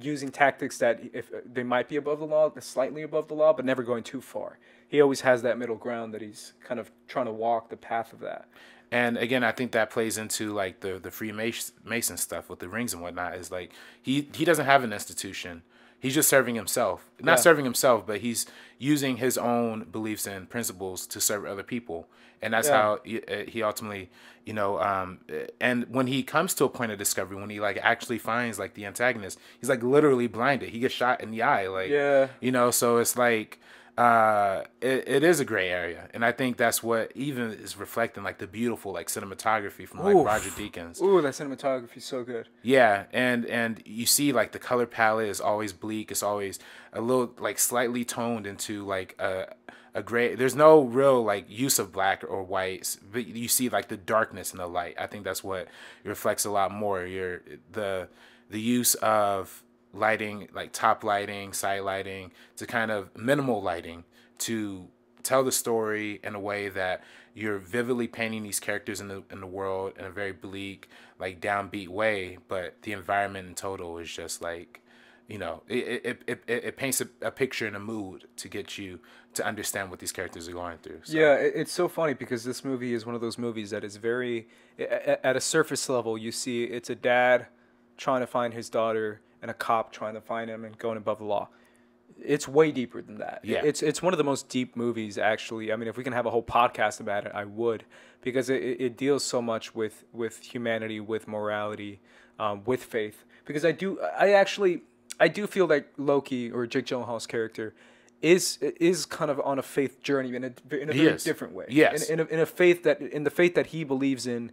using tactics that if they might be above the law, slightly above the law, but never going too far. He always has that middle ground that he's kind of trying to walk the path of that. And again, I think that plays into like the Freemason stuff with the rings and whatnot. Is like he doesn't have an institution. He's just serving himself. Not Yeah. serving himself, but he's using his own beliefs and principles to serve other people. And that's Yeah. how he ultimately, and when he comes to a point of discovery, when he like actually finds like the antagonist, he's like literally blinded. He gets shot in the eye, like, Yeah. so it's like, it is a gray area. And I think that's what even is reflecting like the beautiful like cinematography from like Roger Oof. Deakins. Ooh, that cinematography is so good. Yeah, and you see like the color palette is always bleak. It's always a little like slightly toned into like a gray. There's no real like use of black or whites, but you see like the darkness and the light. I think that's what reflects a lot more. The use of lighting, like top lighting, side lighting, to kind of minimal lighting to tell the story in a way that you're vividly painting these characters in the world in a very bleak, like downbeat way, but the environment in total is just like, it paints a picture and a mood to get you to understand what these characters are going through. So. Yeah, it's so funny because this movie is one of those movies that is very, at a surface level, you see it's a dad trying to find his daughter and a cop trying to find him and going above the law. It's way deeper than that. Yeah. It's one of the most deep movies, actually. I mean, if we can have a whole podcast about it, I would, because it deals so much with humanity, with morality, with faith. Because I do feel like Loki, or Jake Gyllenhaal's character, is kind of on a faith journey in a very different way. Yes. In the faith that he believes in,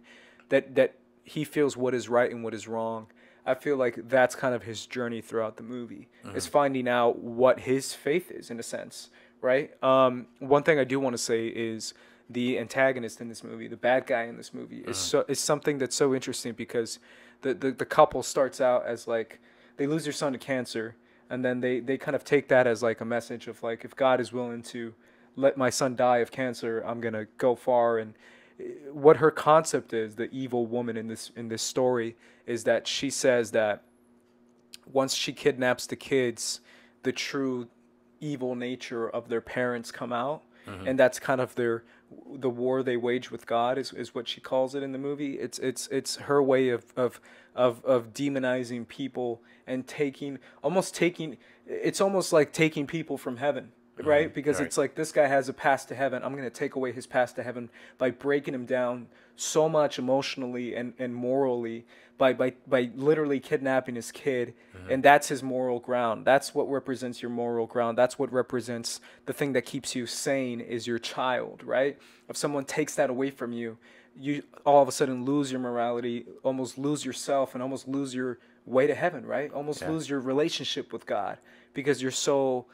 that he feels what is right and what is wrong. I feel like that's kind of his journey throughout the movie, is finding out what his faith is, in a sense, right? One thing I do want to say is the antagonist in this movie, the bad guy in this movie, is something that's so interesting, because the couple starts out as like, they lose their son to cancer, and then they kind of take that as like a message of like, if God is willing to let my son die of cancer, I'm gonna go far. And what her concept is, the evil woman in this story, is that she says that once she kidnaps the kids, the true evil nature of their parents come out, and that's kind of the war they wage with God, is what she calls it in the movie. It's her way of demonizing people and it's almost like taking people from heaven. Right? Because right. It's like, this guy has a path to heaven. I'm going to take away his path to heaven by breaking him down so much emotionally and morally, by literally kidnapping his kid. And that's his moral ground. That's what represents your moral ground. That's what represents the thing that keeps you sane, is your child, right? If someone takes that away from you, you all of a sudden lose your morality, almost lose yourself, and almost lose your way to heaven, right? Almost lose your relationship with God, because you're so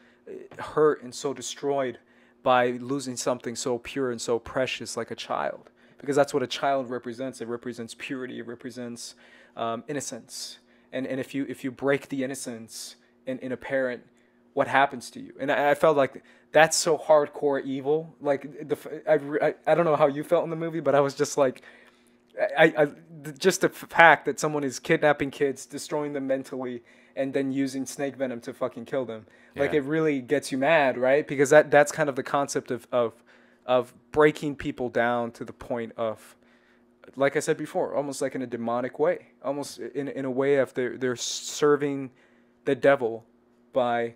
hurt and so destroyed by losing something so pure and so precious like a child. Because that's what a child represents. It represents purity. It represents innocence. And if you break the innocence in a parent, what happens to you? And I felt like that's so hardcore evil. Like, I don't know how you felt in the movie, but I was just like, just the fact that someone is kidnapping kids, destroying them mentally, and then using snake venom to fucking kill them. Like, it really gets you mad, right? Because that's kind of the concept of breaking people down to the point of, like I said before, almost like in a demonic way, almost in a way of they're serving the devil by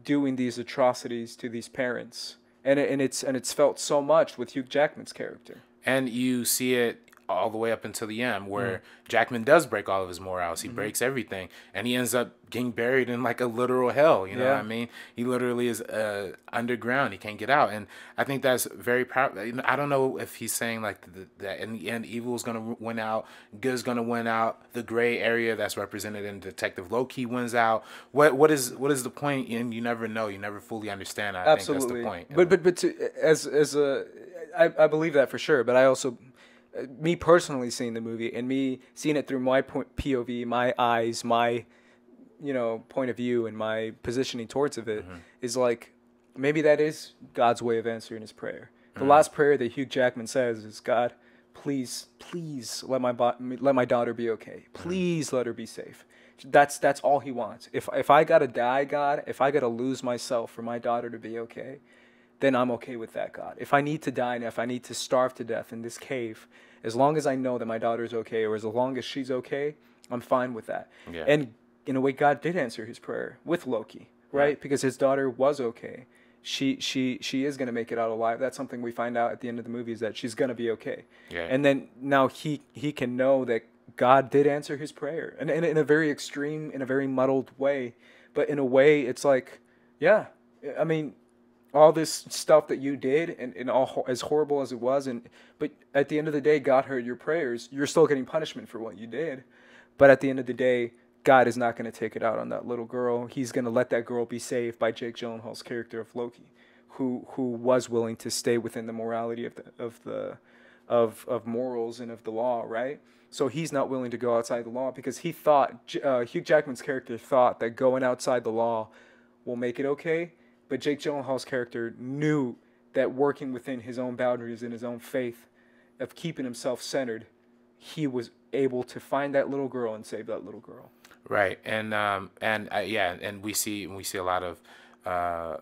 doing these atrocities to these parents. And it's felt so much with Hugh Jackman's character. And you see it all the way up until the end, where Jackman does break all of his morals. He breaks everything, and he ends up getting buried in like a literal hell. You know what I mean? He literally is underground. He can't get out, and I think that's very powerful. I don't know if he's saying like that in the end, evil is gonna win out, good is gonna win out. The gray area that's represented in Detective Loki wins out. What is the point? And you never know. You never fully understand. I think that's the point. I believe that for sure. But I also, me personally seeing the movie and me seeing it through my POV, my eyes, my point of view, and my positioning towards it, is like, maybe that is God's way of answering his prayer. The last prayer that Hugh Jackman says is, God, please let my daughter be okay. Please let her be safe. That's all he wants. If I gotta die, God, if I gotta lose myself for my daughter to be okay, then I'm okay with that, God. If I need to die and if I need to starve to death in this cave, as long as I know that my daughter's okay, or as long as she's okay, I'm fine with that. Yeah. And in a way, God did answer his prayer with Loki, right? Because his daughter was okay. She is going to make it out alive. That's something we find out at the end of the movie, is that she's going to be okay. Yeah. And then now he can know that God did answer his prayer, and in a very extreme, in a very muddled way. But in a way, it's like, yeah, I mean, all this stuff that you did, and all as horrible as it was, but at the end of the day, God heard your prayers. You're still getting punishment for what you did, but at the end of the day, God is not going to take it out on that little girl. He's going to let that girl be saved by Jake Gyllenhaal's character of Loki, who was willing to stay within the morality of morals and of the law, right? So he's not willing to go outside the law, because he thought, Hugh Jackman's character thought that going outside the law will make it okay. But Jake Gyllenhaal's character knew that working within his own boundaries and his own faith, of keeping himself centered, he was able to find that little girl and save that little girl. Right. And we see a lot of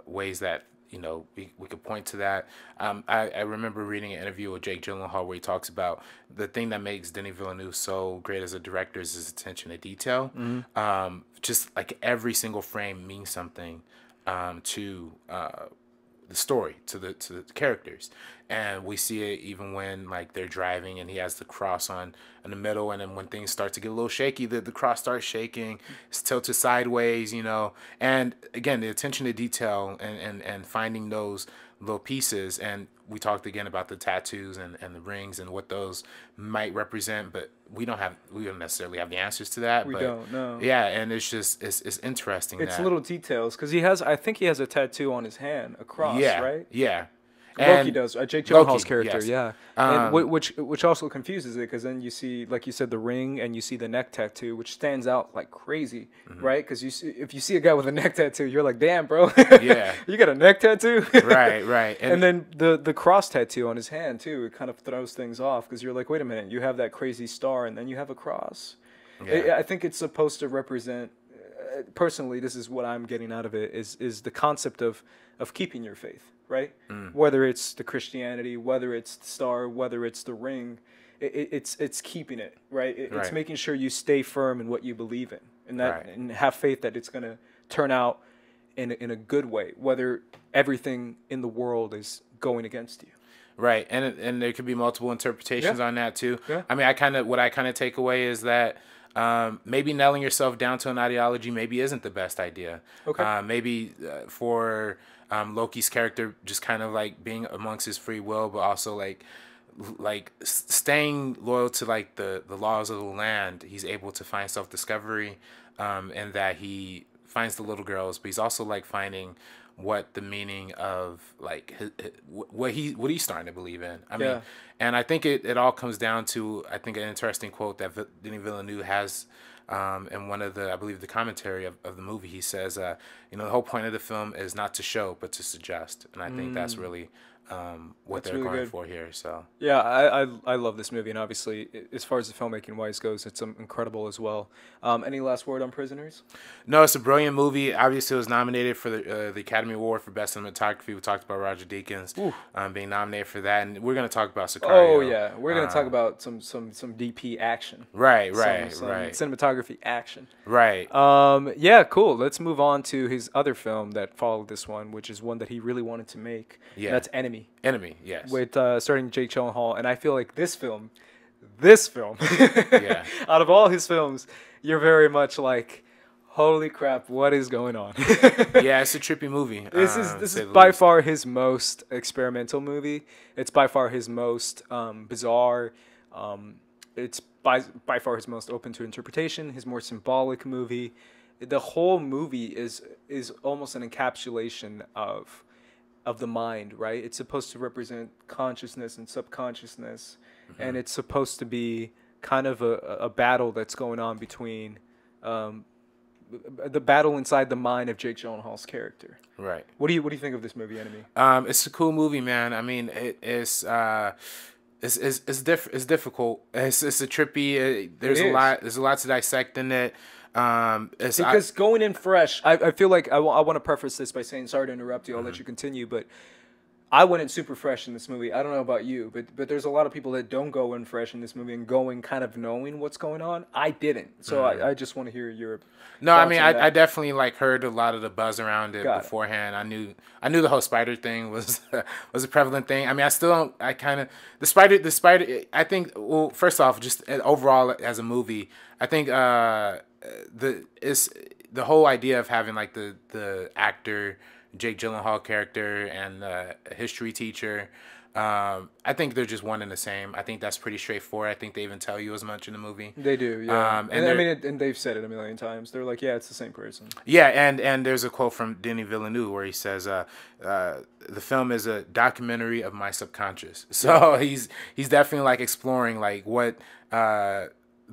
ways that, you know, we could point to that. I remember reading an interview with Jake Gyllenhaal where he talks about the thing that makes Denis Villeneuve so great as a director is his attention to detail. Mm-hmm. Just like every single frame means something to the story, to the characters. And we see it even when like they're driving and he has the cross on in the middle, and then when things start to get a little shaky, the cross starts shaking, it's tilted sideways, you know. And again, the attention to detail and finding those little pieces. And we talked again about the tattoos and the rings and what those might represent, but we don't necessarily have the answers to that. We but don't know. Yeah, and it's just it's interesting. It's little details, because I think he has a tattoo on his hand, a cross, right? Yeah. Loki does. Jake Gyllenhaal's character, yes. yeah. And which also confuses it, because then you see, like you said, the ring, and you see the neck tattoo, which stands out like crazy, mm-hmm. right? Because if you see a guy with a neck tattoo, you're like, damn, bro. Yeah. You got a neck tattoo? Right. And then the cross tattoo on his hand, too, it kind of throws things off, because you're like, wait a minute, you have that crazy star, and then you have a cross. Yeah. I think it's supposed to represent, personally, this is what I'm getting out of it, is the concept of keeping your faith. Right? Mm. Whether it's the Christianity, whether it's the star, whether it's the ring, it's keeping it, right? It's making sure you stay firm in what you believe in, and have faith that it's going to turn out in a good way, whether everything in the world is going against you. Right, and there could be multiple interpretations on that too. Yeah. I mean, what I kind of take away is that maybe nailing yourself down to an ideology maybe isn't the best idea. Okay. Maybe for Loki's character just kind of like being amongst his free will, but also like staying loyal to like the laws of the land, he's able to find self-discovery, and that he finds the little girls, but he's also like finding what the meaning of like what he's starting to believe in. I mean, and I think it all comes down to, I think, an interesting quote that Denis Villeneuve has in one of I believe the commentary of the movie. He says, the whole point of the film is not to show, but to suggest. And I think that's really what they're really going for here. So yeah, I love this movie, and obviously, as far as the filmmaking wise goes, it's incredible as well. Any last word on Prisoners? No, it's a brilliant movie. Obviously, it was nominated for the Academy Award for Best Cinematography. We talked about Roger Deakins being nominated for that, and we're going to talk about Sicario. Oh yeah, we're going to talk about some DP action. Right. Some cinematography action. Right. Yeah, cool. Let's move on to his other film that followed this one, which is one that he really wanted to make. Yeah, that's Enemy. Enemy, yes. With starring Jake Gyllenhaal, and I feel like this film, yeah. Out of all his films, you're very much like, holy crap, what is going on? Yeah, it's a trippy movie. This is by far his most experimental movie. It's by far his most bizarre. It's by far his most open to interpretation. His more symbolic movie. The whole movie is almost an encapsulation of the mind, right? It's supposed to represent consciousness and subconsciousness, and it's supposed to be kind of a battle that's going on between the battle inside the mind of Jake Gyllenhaal's character. Right. What do you think of this movie, Enemy? It's a cool movie, man. I mean, it's difficult. It's a trippy. There's a lot to dissect in it. Because going in fresh, I feel like I want to preface this by saying, sorry to interrupt you, I'll let you continue, but I went in super fresh in this movie. I don't know about you, but there's a lot of people that don't go in fresh in this movie and going kind of knowing what's going on. I didn't, so I just want to hear your No, I thoughts mean, on that. I definitely like heard a lot of the buzz around it Got it. beforehand. I knew the whole spider thing was was a prevalent thing. I mean, I still don't. I kind of the spider. I think. Well, first off, just overall as a movie, I think the whole idea of having like the actor Jake Gyllenhaal character and the history teacher. I think they're just one and the same. I think that's pretty straightforward. I think they even tell you as much in the movie. They do, yeah. And I mean, and they've said it a million times. They're like, yeah, it's the same person. Yeah, and there's a quote from Denis Villeneuve where he says, "The film is a documentary of my subconscious." So he's definitely like exploring like what the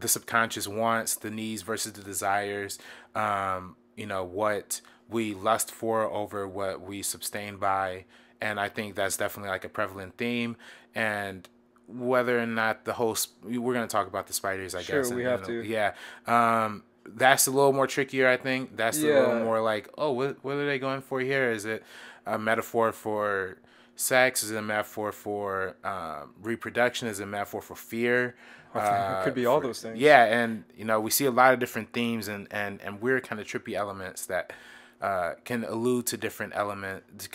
subconscious wants, the needs versus the desires. You know, what we lust for over what we sustain by. And I think that's definitely like a prevalent theme. And whether or not we're going to talk about the spiders, I guess. Sure, we have to. Yeah. That's a little more trickier, I think. That's a little more like, oh, what are they going for here? Is it a metaphor for sex? Is it a metaphor for reproduction? Is it a metaphor for fear? It could be all those things. Yeah, and, you know, we see a lot of different themes and weird kind of trippy elements that can allude to different elements.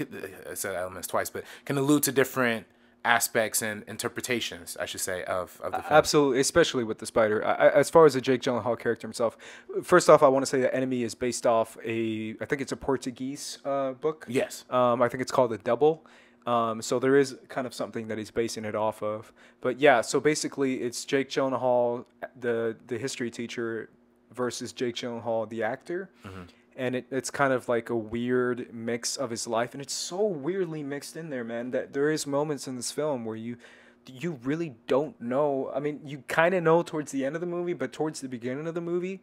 I said elements twice, but can allude to different aspects and interpretations, I should say, of the film. Absolutely, especially with the spider. As far as the Jake Gyllenhaal character himself, first off, I want to say that Enemy is based off I think it's a Portuguese book. Yes. I think it's called The Double. So there is kind of something that he's basing it off of. But yeah, so basically it's Jake Gyllenhaal, the history teacher, versus Jake Gyllenhaal, the actor. Mm-hmm. And it's kind of like a weird mix of his life. And it's so weirdly mixed in there, man, that there is moments in this film where you really don't know. I mean, you kind of know towards the end of the movie, but towards the beginning of the movie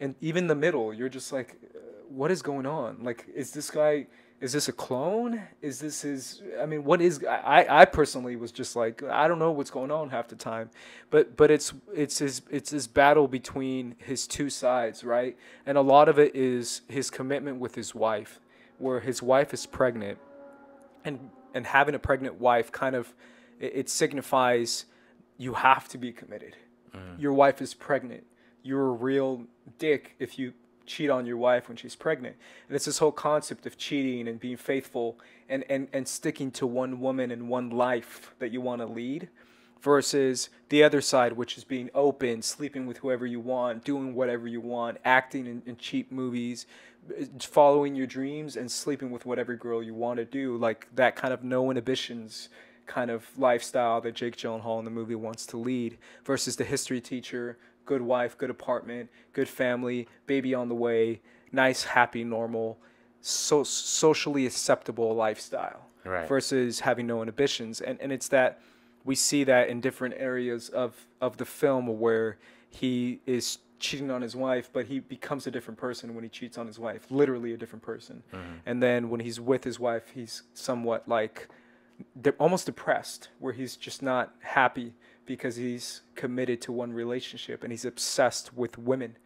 and even the middle, you're just like, what is going on? Like, is this a clone? Is this his? I mean, what is? I personally was just like, I don't know what's going on half the time, but it's his battle between his two sides, right? And a lot of it is his commitment with his wife, where his wife is pregnant, and having a pregnant wife kind of it signifies you have to be committed. Your wife is pregnant. You're a real dick if you cheat on your wife when she's pregnant. And it's this whole concept of cheating and being faithful and sticking to one woman and one life that you want to lead versus the other side, which is being open, sleeping with whoever you want, doing whatever you want, acting in cheap movies, following your dreams and sleeping with whatever girl you want to do, like that kind of no inhibitions kind of lifestyle that Jake Gyllenhaal in the movie wants to lead versus the history teacher, good wife, good apartment, good family, baby on the way, nice, happy, normal, socially acceptable lifestyle. Right. Versus having no inhibitions. And it's that we see that in different areas of the film where he is cheating on his wife, but he becomes a different person when he cheats on his wife, literally a different person. Mm-hmm. And then when he's with his wife, he's somewhat like almost depressed, where he's just not happy because he's committed to one relationship and he's obsessed with women.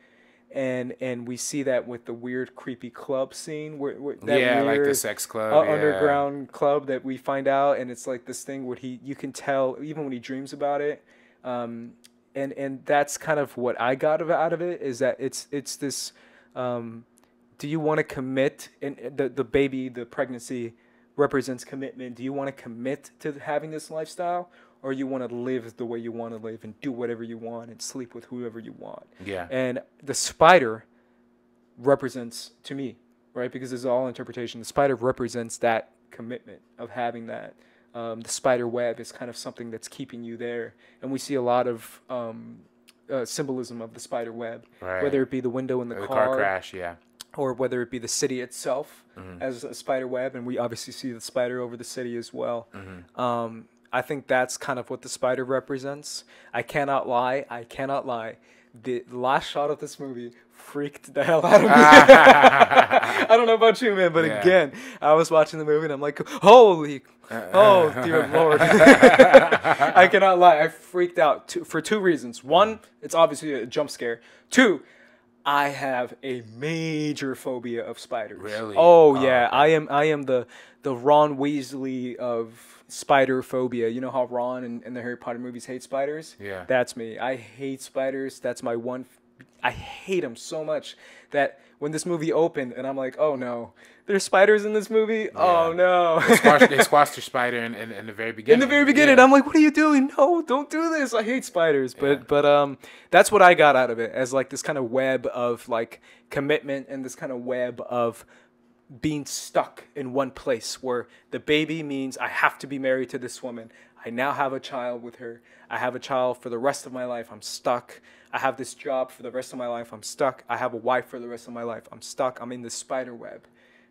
And we see that with the weird, creepy club scene, where that weird, like the sex club, underground club that we find out, and it's like this thing where you can tell even when he dreams about it, and that's kind of what I got out of it, is that it's this, do you want to commit? And the baby, the pregnancy represents commitment. Do you want to commit to having this lifestyle? Or you want to live the way you want to live and do whatever you want and sleep with whoever you want. Yeah. And the spider represents, to me, right, because it's all interpretation, the spider represents that commitment of having that. The spider web is kind of something that's keeping you there. And we see a lot of symbolism of the spider web, right. Whether it be the window in the car crash, yeah. Or whether it be the city itself as a spider web. And we obviously see the spider over the city as well. Mm-hmm. I think that's kind of what the spider represents. I cannot lie. The last shot of this movie freaked the hell out of me. I don't know about you, man, but again, I was watching the movie and I'm like, oh, dear Lord. I cannot lie. I freaked out for two reasons. One, it's obviously a jump scare. Two, I have a major phobia of spiders. Really? Oh Oh, yeah, okay. I am the Ron Weasley of spider phobia. You know how Ron in the Harry Potter movies hate spiders? Yeah. That's me. I hate spiders. That's my one. I hate them so much that when this movie opened and I'm like, oh no, there's spiders in this movie. Oh Yeah. no. They squashed the spider in the very In the beginning. very beginning, Yeah. I'm like, "What are you doing? No, don't do this. I hate spiders." Yeah. But that's what I got out of it as like this kind of web of like commitment and this kind of web of being stuck in one place where the baby means I have to be married to this woman. I now have a child with her. I have a child for the rest of my life. I'm stuck. I have this job for the rest of my life. I'm stuck. I have a wife for the rest of my life. I'm stuck. I'm in this spider web.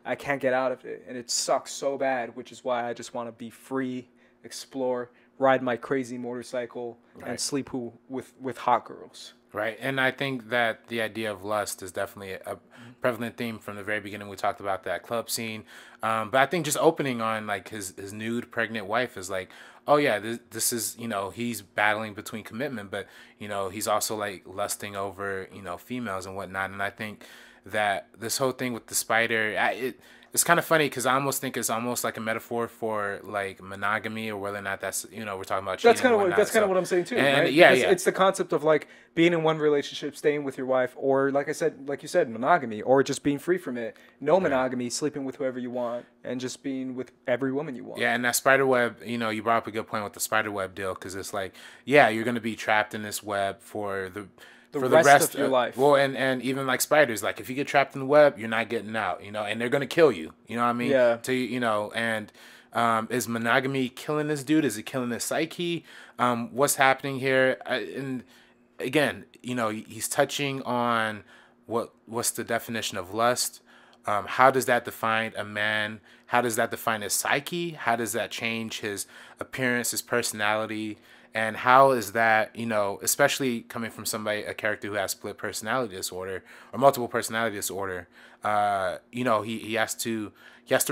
I can't get out of it, and it sucks so bad, which is why I just want to be free, explore, ride my crazy motorcycle, and Right. sleep with hot girls. Right. And I think that the idea of lust is definitely a prevalent theme from the very beginning. We talked about that club scene. But I think just opening on like his nude pregnant wife is like, oh yeah, this is, he's battling between commitment, but, he's also like lusting over, females and whatnot. And I think that this whole thing with the spider, it's kind of funny because I almost think it's almost like a metaphor for like monogamy, or whether or not that's, we're talking about cheating That's kind and of whatnot. that's kind So- of what I'm saying too, and right? yeah, Because yeah. it's the concept of like being in one relationship, staying with your wife, or like I said, like you said, monogamy, or just being free from it. No monogamy, sleeping with whoever you want, and just being with every woman you want. Yeah, and that spider web, you brought up a good point with the spider web deal, because it's like, yeah, you're gonna be trapped in this web for the rest of your life. Well, and even like spiders, like if you get trapped in the web, you're not getting out, and they're gonna kill you. You know what I mean? Yeah. And is monogamy killing this dude? Is it killing his psyche? What's happening here? And again, he's touching on what's the definition of lust. How does that define a man? How does that define his psyche? How does that change his appearance, his personality? And how is that, especially coming from a character who has split personality disorder or multiple personality disorder, he has to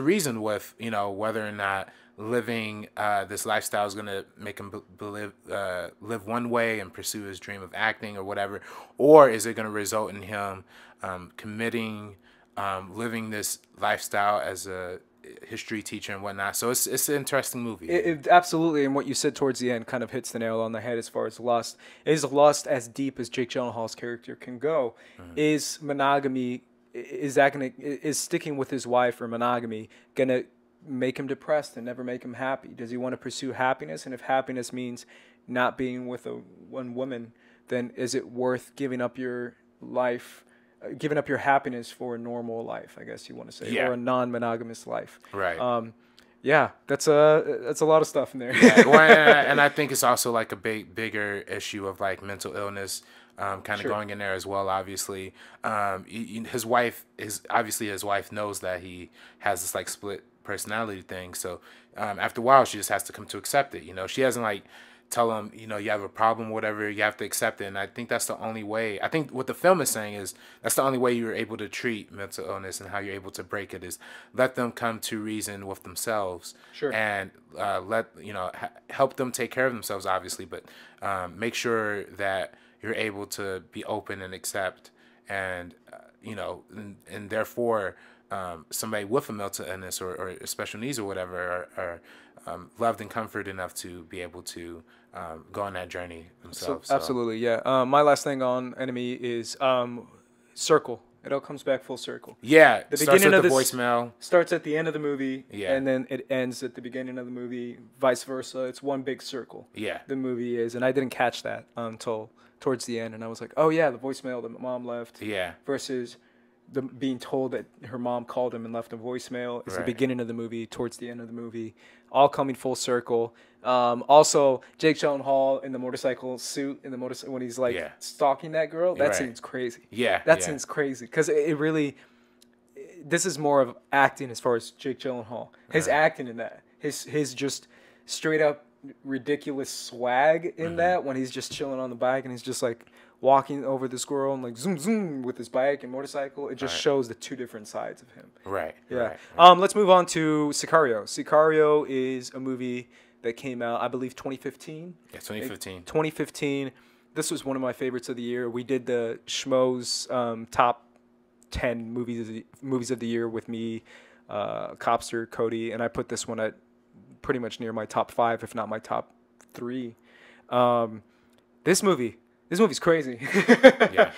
reason with, whether or not living this lifestyle is going to make him live one way and pursue his dream of acting or whatever, or is it going to result in him committing, living this lifestyle as a history teacher and whatnot. So it's an interesting movie. It absolutely, and what you said towards the end kind of hits the nail on the head as far as lust. Is lust as deep as Jake Gyllenhaal's character can go? Is monogamy, is sticking with his wife or monogamy gonna make him depressed and never make him happy? Does he want to pursue happiness? And if happiness means not being with one woman, then is it worth giving up your life? Giving up your happiness for a normal life, I guess you want to say, Yeah. or a non-monogamous life. Right. Yeah, that's a lot of stuff in there. Yeah, well, and I think it's also like a bigger issue of like mental illness, kind of Sure. going in there as well. Obviously, his wife knows that he has this like split personality thing. So after a while, she just has to come to accept it. She doesn't like tell him, you have a problem, whatever. You have to accept it. And I think that's the only way. I think what the film is saying is that's the only way you're able to treat mental illness and how you're able to break it is let them come to reason with themselves. Sure. And help them take care of themselves, obviously, but make sure that you're able to be open and accept, and and therefore somebody with a mental illness or special needs or whatever are loved and comforted enough to be able to go on that journey themselves. So. Absolutely, yeah. My last thing on Enemy is circle. It all comes back full circle. Yeah, The starts beginning with of the this voicemail. starts at the end of the movie, Yeah. and then it ends at the beginning of the movie. Vice versa. It's one big circle. Yeah. The movie is, and I didn't catch that until towards the end, and I was like, oh yeah, the voicemail that mom left. Yeah. Versus being told that her mom called him and left a voicemail is the Right. beginning of the movie, towards the end of the movie, all coming full circle. Also, Jake Gyllenhaal in the motorcycle suit, when he's like Yeah. stalking that girl, that Right. scene's crazy. Yeah, that yeah. scene's crazy because it really. This is more of acting as far as Jake Gyllenhaal. His acting in that, his just straight up ridiculous swag in that when he's just chilling on the bike and he's just like walking over this girl and like zoom zoom with his bike and motorcycle. It just Right. shows the two different sides of him. Right. Yeah. Right. Let's move on to Sicario. Sicario is a movie that came out, I believe, 2015. Yeah, 2015. 2015. this was one of my favorites of the year. We did the Schmoes top 10 movies of the year with me, Copster, Cody, and I put this one at pretty much near my top 5, if not my top 3. This movie's crazy. Yeah.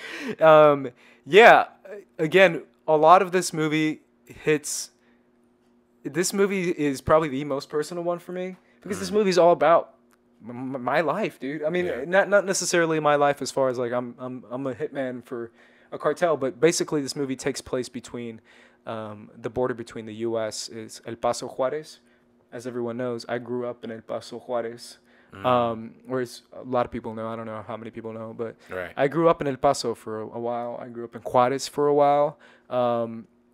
Yeah. Again, a lot of this movie hits. This movie is probably the most personal one for me because this movie is all about my life, dude. I mean, not necessarily my life as far as like I'm a hitman for a cartel, but basically this movie takes place between the border between the U.S. is El Paso, Juarez. As everyone knows, I grew up in El Paso, Juarez. Whereas a lot of people know, I don't know how many people know, but I grew up in El Paso for a while. I grew up in Juarez for a while.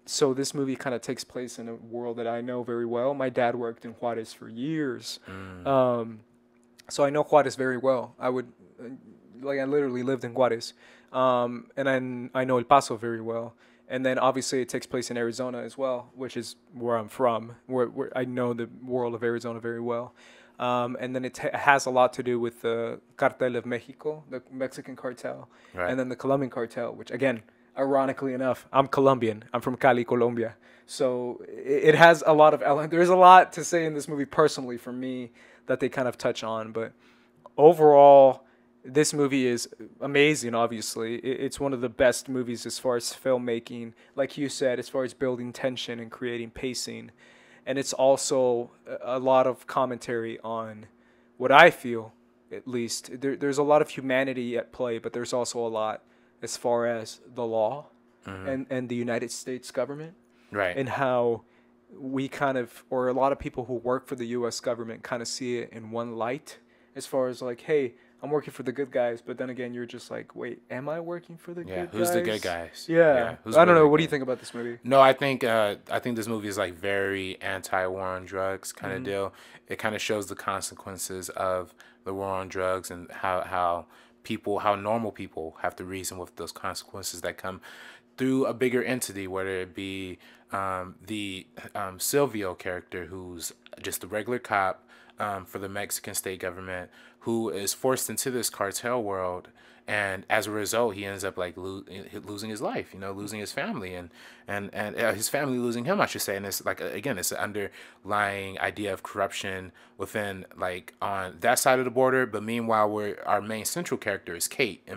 So this movie kind of takes place in a world that I know very well. My dad worked in Juarez for years. So I know Juarez very well. I literally lived in Juarez. And I know El Paso very well. And then obviously it takes place in Arizona as well, which is where I'm from, where I know the world of Arizona very well. And then it has a lot to do with the Cartel of Mexico, the Mexican cartel, and then the Colombian cartel, which again, ironically enough, I'm Colombian. I'm from Cali, Colombia. So it has a lot of there's a lot to say in this movie personally for me that they kind of touch on. But overall, this movie is amazing, obviously. It's one of the best movies as far as filmmaking, like you said, as far as building tension and creating pacing. And it's also a lot of commentary on what I feel, at least. There's a lot of humanity at play, but there's also a lot as far as the law and the United States government. Right. And how we kind of, or a lot of people who work for the U.S. government kind of see it in one light as far as like, hey, I'm working for the good guys, but then again, you're just like, wait, am I working for the good guys? Yeah, who's the good guys? Yeah. I don't know. What do you think about this movie? No, I think this movie is like very anti-war on drugs kind of deal. It kind of shows the consequences of the war on drugs and how normal people have to reason with those consequences that come through a bigger entity, whether it be the Silvio character, who's just a regular cop for the Mexican state government, who is forced into this cartel world, and as a result, he ends up like losing his life, losing his family, and his family losing him, I should say. And it's like, again, it's an underlying idea of corruption within, like, on that side of the border. But meanwhile, our main central character is Kate,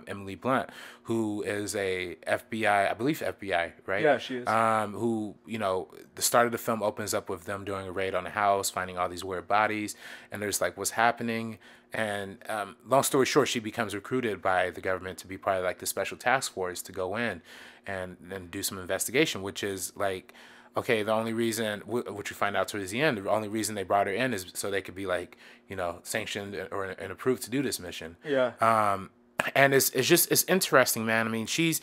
Emily Blunt, who is a FBI, I believe FBI, right? Yeah, she is. Who, the start of the film opens up with them doing a raid on a house, finding all these weird bodies, and there's like, what's happening? And long story short, she becomes recruited by the government to be part of like the special task force to go in and do some investigation, which is like, okay, the only reason, which we find out towards the end, the only reason they brought her in is so they could be like, sanctioned and approved to do this mission. Yeah. And it's interesting, man. I mean, she's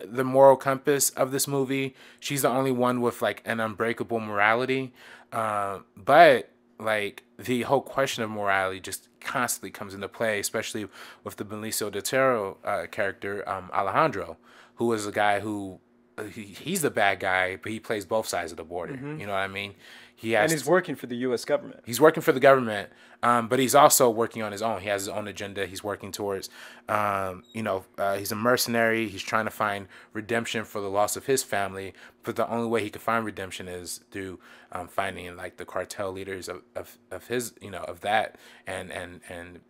the moral compass of this movie. She's the only one with like an unbreakable morality. But like the whole question of morality just constantly comes into play, especially with the Benicio del Toro character, Alejandro, who is a guy who he's the bad guy, but he plays both sides of the border. You know what I mean? And he's working for the U.S. government. He's working for the government, but he's also working on his own. He has his own agenda he's working towards. He's a mercenary. He's trying to find redemption for the loss of his family, but the only way he can find redemption is through finding like the cartel leaders of his, of that, and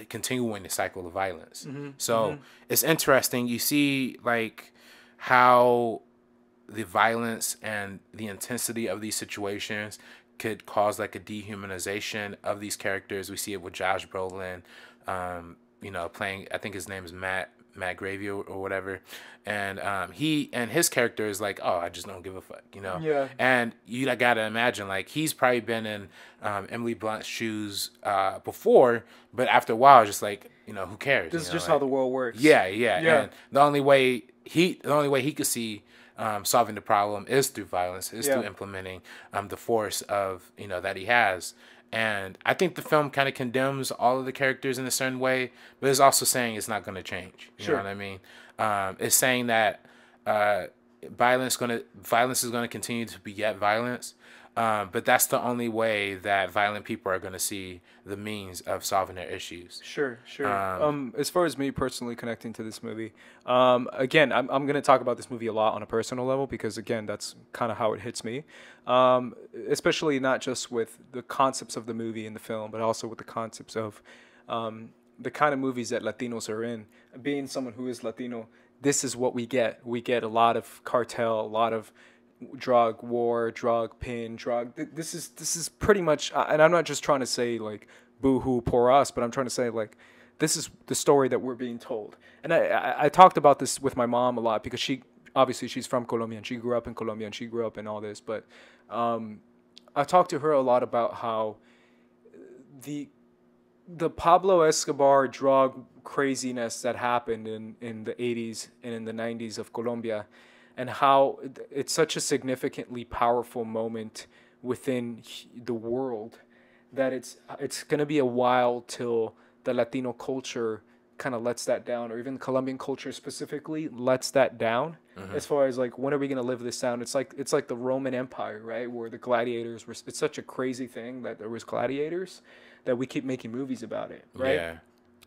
continuing the cycle of violence. So it's interesting. You see like how the violence and the intensity of these situations could cause like a dehumanization of these characters. We see it with Josh Brolin, playing, I think his name is Matt Gravy or whatever. And his character is like, oh, I just don't give a fuck, Yeah. And you gotta imagine, like, he's probably been in Emily Blunt's shoes before, but after a while, just like, who cares? This is just how the world works. Yeah. And the only way he could see solving the problem is through violence, through implementing the force of that he has. And I think the film kind of condemns all of the characters in a certain way, but it's also saying it's not going to change. You know what I mean? It's saying that violence is gonna continue to beget violence. But that's the only way that violent people are gonna see the means of solving their issues. Sure, sure. Um, As far as me personally connecting to this movie, again, I'm gonna talk about this movie a lot on a personal level because again, that's kind of how it hits me. Especially not just with the concepts of the movie and the film, but also with the concepts of the kind of movies that Latinos are in. Being someone who is Latino, this is what we get. We get a lot of cartel, a lot of drug war, drug pin, drug. This is pretty much, and I'm not just trying to say like boo-hoo poor us, but I'm trying to say like this is the story that we're being told. And I talked about this with my mom a lot because she obviously she's from Colombia and she grew up in Colombia and she grew up in all this, but I talked to her a lot about how the the Pablo Escobar drug craziness that happened in the 80s and in the 90s of Colombia, and how it's such a significantly powerful moment within the world that it's going to be a while till the Latino culture kind of lets that down, or even Colombian culture specifically lets that down. As far as like when are we going to live this down? It's like the Roman Empire, right, where the gladiators were. It's such a crazy thing that there was gladiators that we keep making movies about it, right? yeah.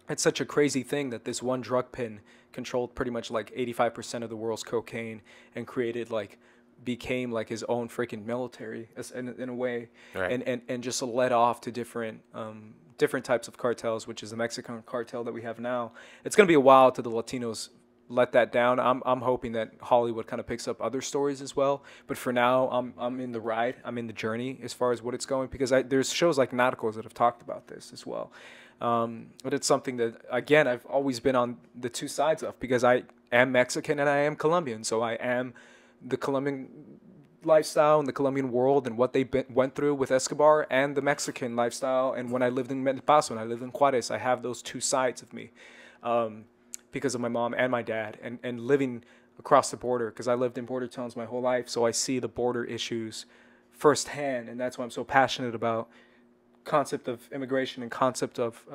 It's such a crazy thing that this one drug pin controlled pretty much like 85% of the world's cocaine and created like became like his own freaking military in a way, Right. and just led off to different types of cartels, which is the Mexican cartel that we have now. It's gonna be a while till the Latinos let that down. I'm hoping that Hollywood kind of picks up other stories as well. But for now, I'm in the ride. I'm in the journey as far as what it's going, because there's shows like Narcos that have talked about this as well. But it's something that again I've always been on the two sides of, because I am Mexican and I am Colombian, so I am the Colombian lifestyle and the Colombian world and what they went through with Escobar, and the Mexican lifestyle. And when I lived in El Paso and I lived in Juarez, I have those two sides of me. Because of my mom and my dad, and living across the border, because I lived in border towns my whole life, so I see the border issues firsthand, and that's why I'm so passionate about concept of immigration and concept of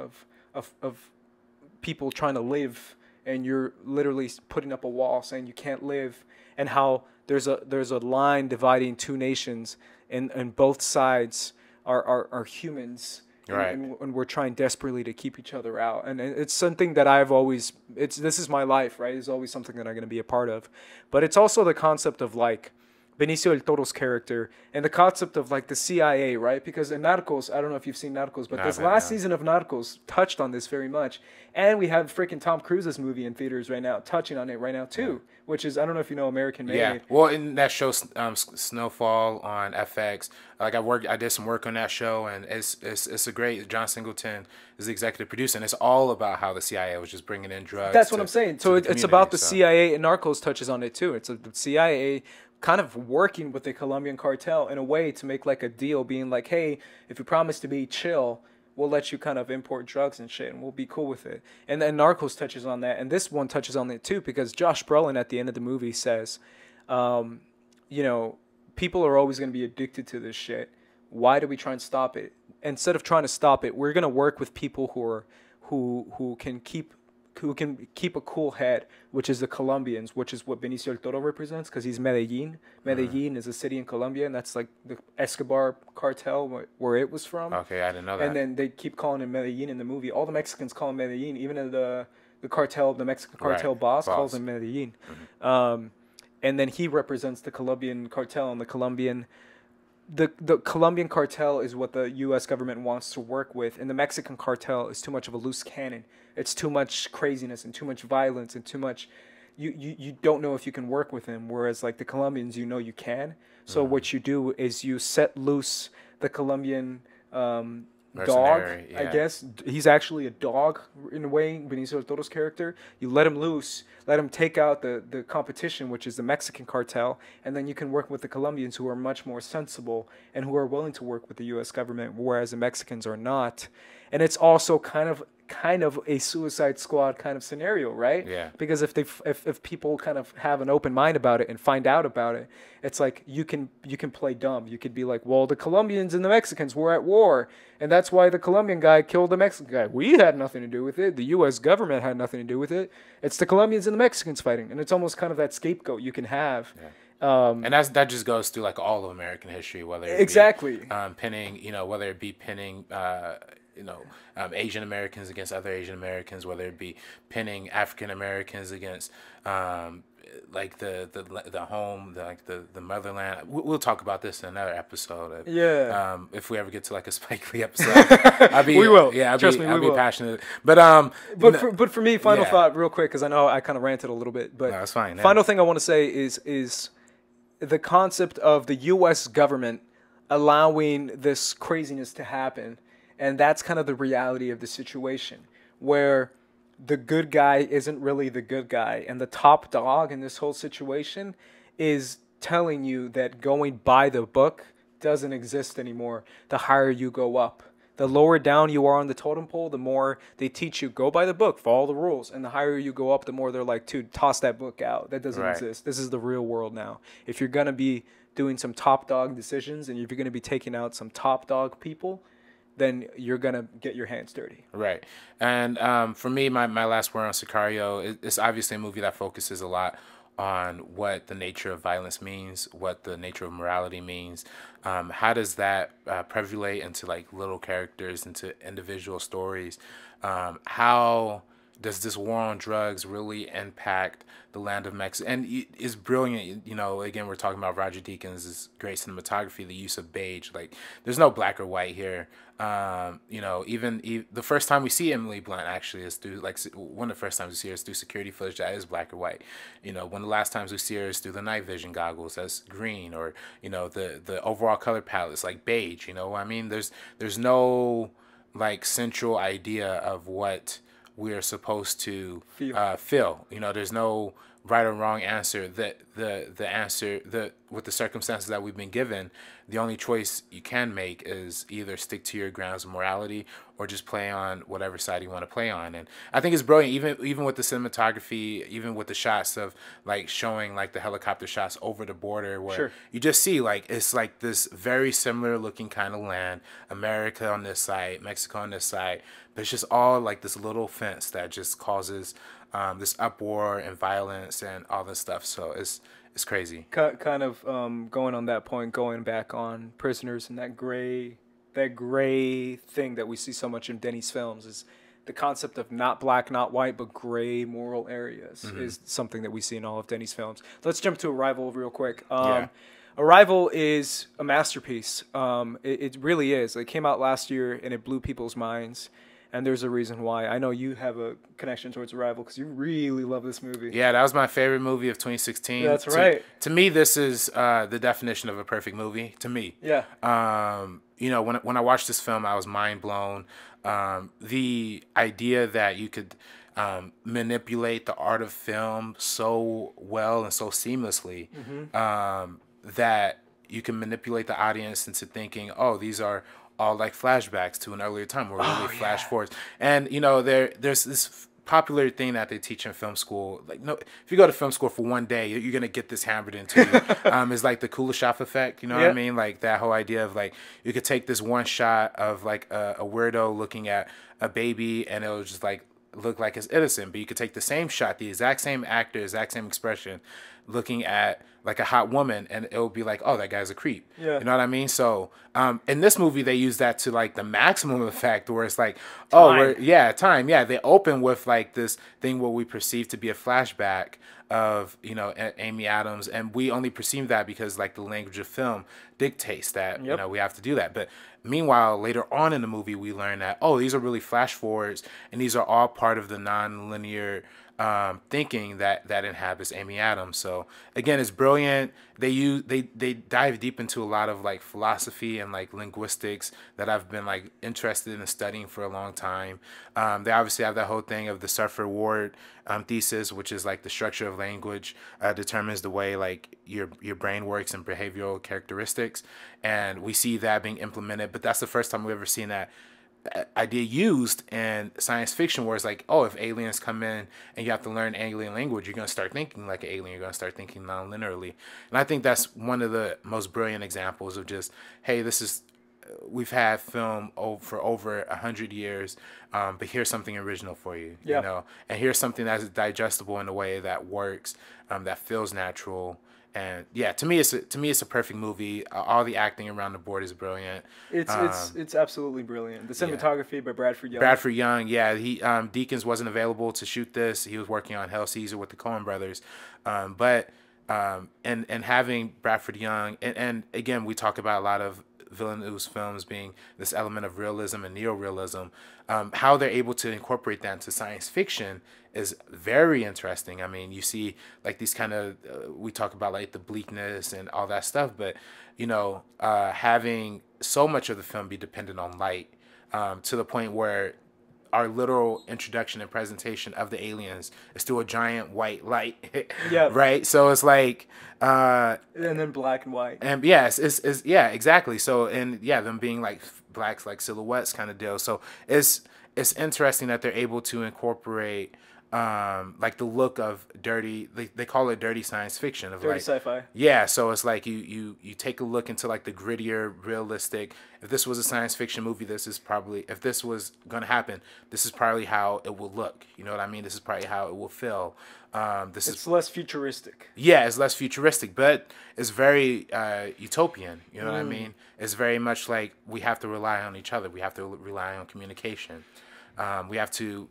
people trying to live, and you're literally putting up a wall saying you can't live, and how there's a line dividing two nations, and both sides are humans. Right. And we're trying desperately to keep each other out, and it's something that I've always, this is my life, right? It's always something that I'm going to be a part of. But it's also the concept of like Benicio del Toro's character, and the concept of like the CIA, right? Because in Narcos, I don't know if you've seen Narcos, but No, this I haven't, last no. season of Narcos touched on this very much, and we have freaking Tom Cruise's movie in theaters right now, touching on it right now too, which is, I don't know if you know, American Made. Yeah. Well, in that show, Snowfall on FX, like I did some work on that show, and it's a great. John Singleton is the executive producer, and it's all about how the CIA was just bringing in drugs. That's what I'm saying. So it's about the so. CIA, and Narcos touches on it too. It's the CIA kind of working with the Colombian cartel in a way to make like a deal, being like, hey, if you promise to be chill, we'll let you kind of import drugs and shit, and we'll be cool with it. And then Narcos touches on that, and this one touches on it too, because Josh Brolin at the end of the movie says, you know, people are always going to be addicted to this shit. Why do we try and stop it? Instead of trying to stop it, we're going to work with people who can keep a cool head, which is the Colombians, which is what Benicio del Toro represents, because he's Medellin. Medellin is a city in Colombia, and that's like the Escobar cartel where it was from. Okay, I didn't know that. And then they keep calling him Medellin in the movie. All the Mexicans call him Medellin. Even the cartel, the Mexican cartel Right. boss Boss. calls him Medellin. And then he represents the Colombian cartel, and the Colombian cartel is what the U.S. government wants to work with, and the Mexican cartel is too much of a loose cannon. It's too much craziness and too much violence and too much. You don't know if you can work with him, whereas like the Colombians, you know you can. So what you do is you set loose the Colombian dog, Mercenary, I yeah. guess. He's actually a dog in a way, Benicio del Toro's character. You let him loose, let him take out the competition, which is the Mexican cartel, and then you can work with the Colombians, who are much more sensible and who are willing to work with the U.S. government, whereas the Mexicans are not. And it's also kind of kind of a Suicide Squad kind of scenario, right? Yeah. Because if people kind of have an open mind about it and find out about it, it's like you can play dumb. You could be like, well, the Colombians and the Mexicans were at war, and that's why the Colombian guy killed the Mexican guy. We had nothing to do with it. The U.S. government had nothing to do with it. It's the Colombians and the Mexicans fighting, and it's almost kind of that scapegoat you can have. Yeah. And that just goes through like all of American history, whether it Exactly. be pinning, whether it be pinning, Asian Americans against other Asian Americans, whether it be pinning African Americans against like the home, the motherland. We'll talk about this in another episode. If we ever get to like a Spike Lee episode, we will. Yeah, Trust me, I'll we be will. passionate. But for me, final Yeah. thought, real quick, because I know I kind of ranted a little bit. But No, that's fine. Yeah. final thing I want to say is the concept of the U.S. government allowing this craziness to happen, and that's kind of the reality of the situation, where the good guy isn't really the good guy, and the top dog in this whole situation is telling you that going by the book doesn't exist anymore. The higher you go up, the lower down you are on the totem pole, the more they teach you go by the book, follow the rules, and the higher you go up, the more they're like, dude, toss that book out. That doesn't Right. exist. This is the real world now. If you're gonna be doing some top dog decisions, and if you're gonna be taking out some top dog people, then you're gonna get your hands dirty. Right. And for me, my last word on Sicario, it's obviously a movie that focuses a lot on what the nature of violence means, what the nature of morality means. How does that prevalate into like little characters, into individual stories? How does this war on drugs really impact the land of Mexico? And it's brilliant. Again, we're talking about Roger Deakins' great cinematography, the use of beige. Like, there's no black or white here. Even the first time we see Emily Blunt actually is through, like, one of the first times we see her is through security footage that is black or white. One of the last times we see her is through the night vision goggles that's green, or the overall color palette is like beige. I mean, there's no like central idea of what we are supposed to feel. There's no right or wrong answer. The answer with the circumstances that we've been given, the only choice you can make is either stick to your grounds of morality or just play on whatever side you want to play on. And I think it's brilliant, even with the cinematography, even with the shots of like showing like the helicopter shots over the border, where you just see like it's like this very similar looking kind of land, America on this side, Mexico on this side, but it's just all like this little fence that just causes this uproar and violence and all this stuff. So it's crazy. Kind of going on that point, going back on prisoners and that gray thing that we see so much in Denis films is the concept of not black, not white, but gray moral areas is something that we see in all of Denis films. Let's jump to Arrival real quick. Arrival is a masterpiece. It really is. It came out last year and it blew people's minds. And there's a reason why. I know you have a connection towards Arrival because you really love this movie. Yeah, that was my favorite movie of 2016. That's right. To me, this is the definition of a perfect movie. To me. Yeah. When I watched this film, I was mind blown. The idea that you could manipulate the art of film so well and so seamlessly, that you can manipulate the audience into thinking, oh, these are all like flashbacks to an earlier time, or really flash forwards. And there's this popular thing that they teach in film school. Like, no, if you go to film school for one day, you're gonna get this hammered into you. Is like the Kuleshov effect. You know what I mean? Like that whole idea of like you could take this one shot of like a weirdo looking at a baby, and it'll just like look like it's innocent. But you could take the same shot, the exact same actor, exact same expression, looking at like a hot woman, and it'll be like, oh, that guy's a creep. Yeah. You know what I mean? So in this movie, they use that to like the maximum effect, where it's like, time. Yeah, they open with like this thing what we perceive to be a flashback of Amy Adams, and we only perceive that because like the language of film dictates that we have to do that. But meanwhile, later on in the movie, we learn that these are really flash forwards, and these are all part of the non-linear thinking that inhabits Amy Adams. So again, it's brilliant. They dive deep into a lot of like philosophy and like linguistics that I've been like interested in studying for a long time. They obviously have that whole thing of the Suffer-Ward thesis, which is like the structure of language determines the way like your brain works and behavioral characteristics, and we see that being implemented. But that's the first time we've ever seen that idea used in science fiction, where it's like, oh, if aliens come in and you have to learn alien language, you're going to start thinking like an alien. You're going to start thinking non-linearly. And I think that's one of the most brilliant examples of just, hey, this is, we've had film for over 100 years, but here's something original for you, Yeah. you know, and here's something that's digestible in a way that works, that feels natural. And yeah, to me, it's a perfect movie. All the acting around the board is brilliant. It's absolutely brilliant. The cinematography by Bradford Young. Bradford Young, yeah, he Deakins wasn't available to shoot this. He was working on Hell Caesar with the Coen brothers, and having Bradford Young, and again, we talk about a lot of Villeneuve's films being this element of realism and neorealism. How they're able to incorporate that into science fiction is very interesting. I mean, you see like these kind of we talk about like the bleakness and all that stuff, but you know, having so much of the film be dependent on light, to the point where our literal introduction and presentation of the aliens is through a giant white light. Yeah. Right. So it's like, and then black and white. and yes, it's yeah, exactly. So, and yeah, them being like blacks, like silhouettes kind of deal. So it's interesting that they're able to incorporate, like the look of dirty, they call it dirty science fiction, of Dirty like sci-fi. yeah. So it's like you take a look into like the grittier, realistic. If this was a science fiction movie, this is probably, if this was gonna happen, this is probably how it will look. You know what I mean? This is probably how it will feel. It's less futuristic. Yeah, it's less futuristic, but it's very utopian. You know what I mean? It's very much like we have to rely on each other. We have to rely on communication. We have to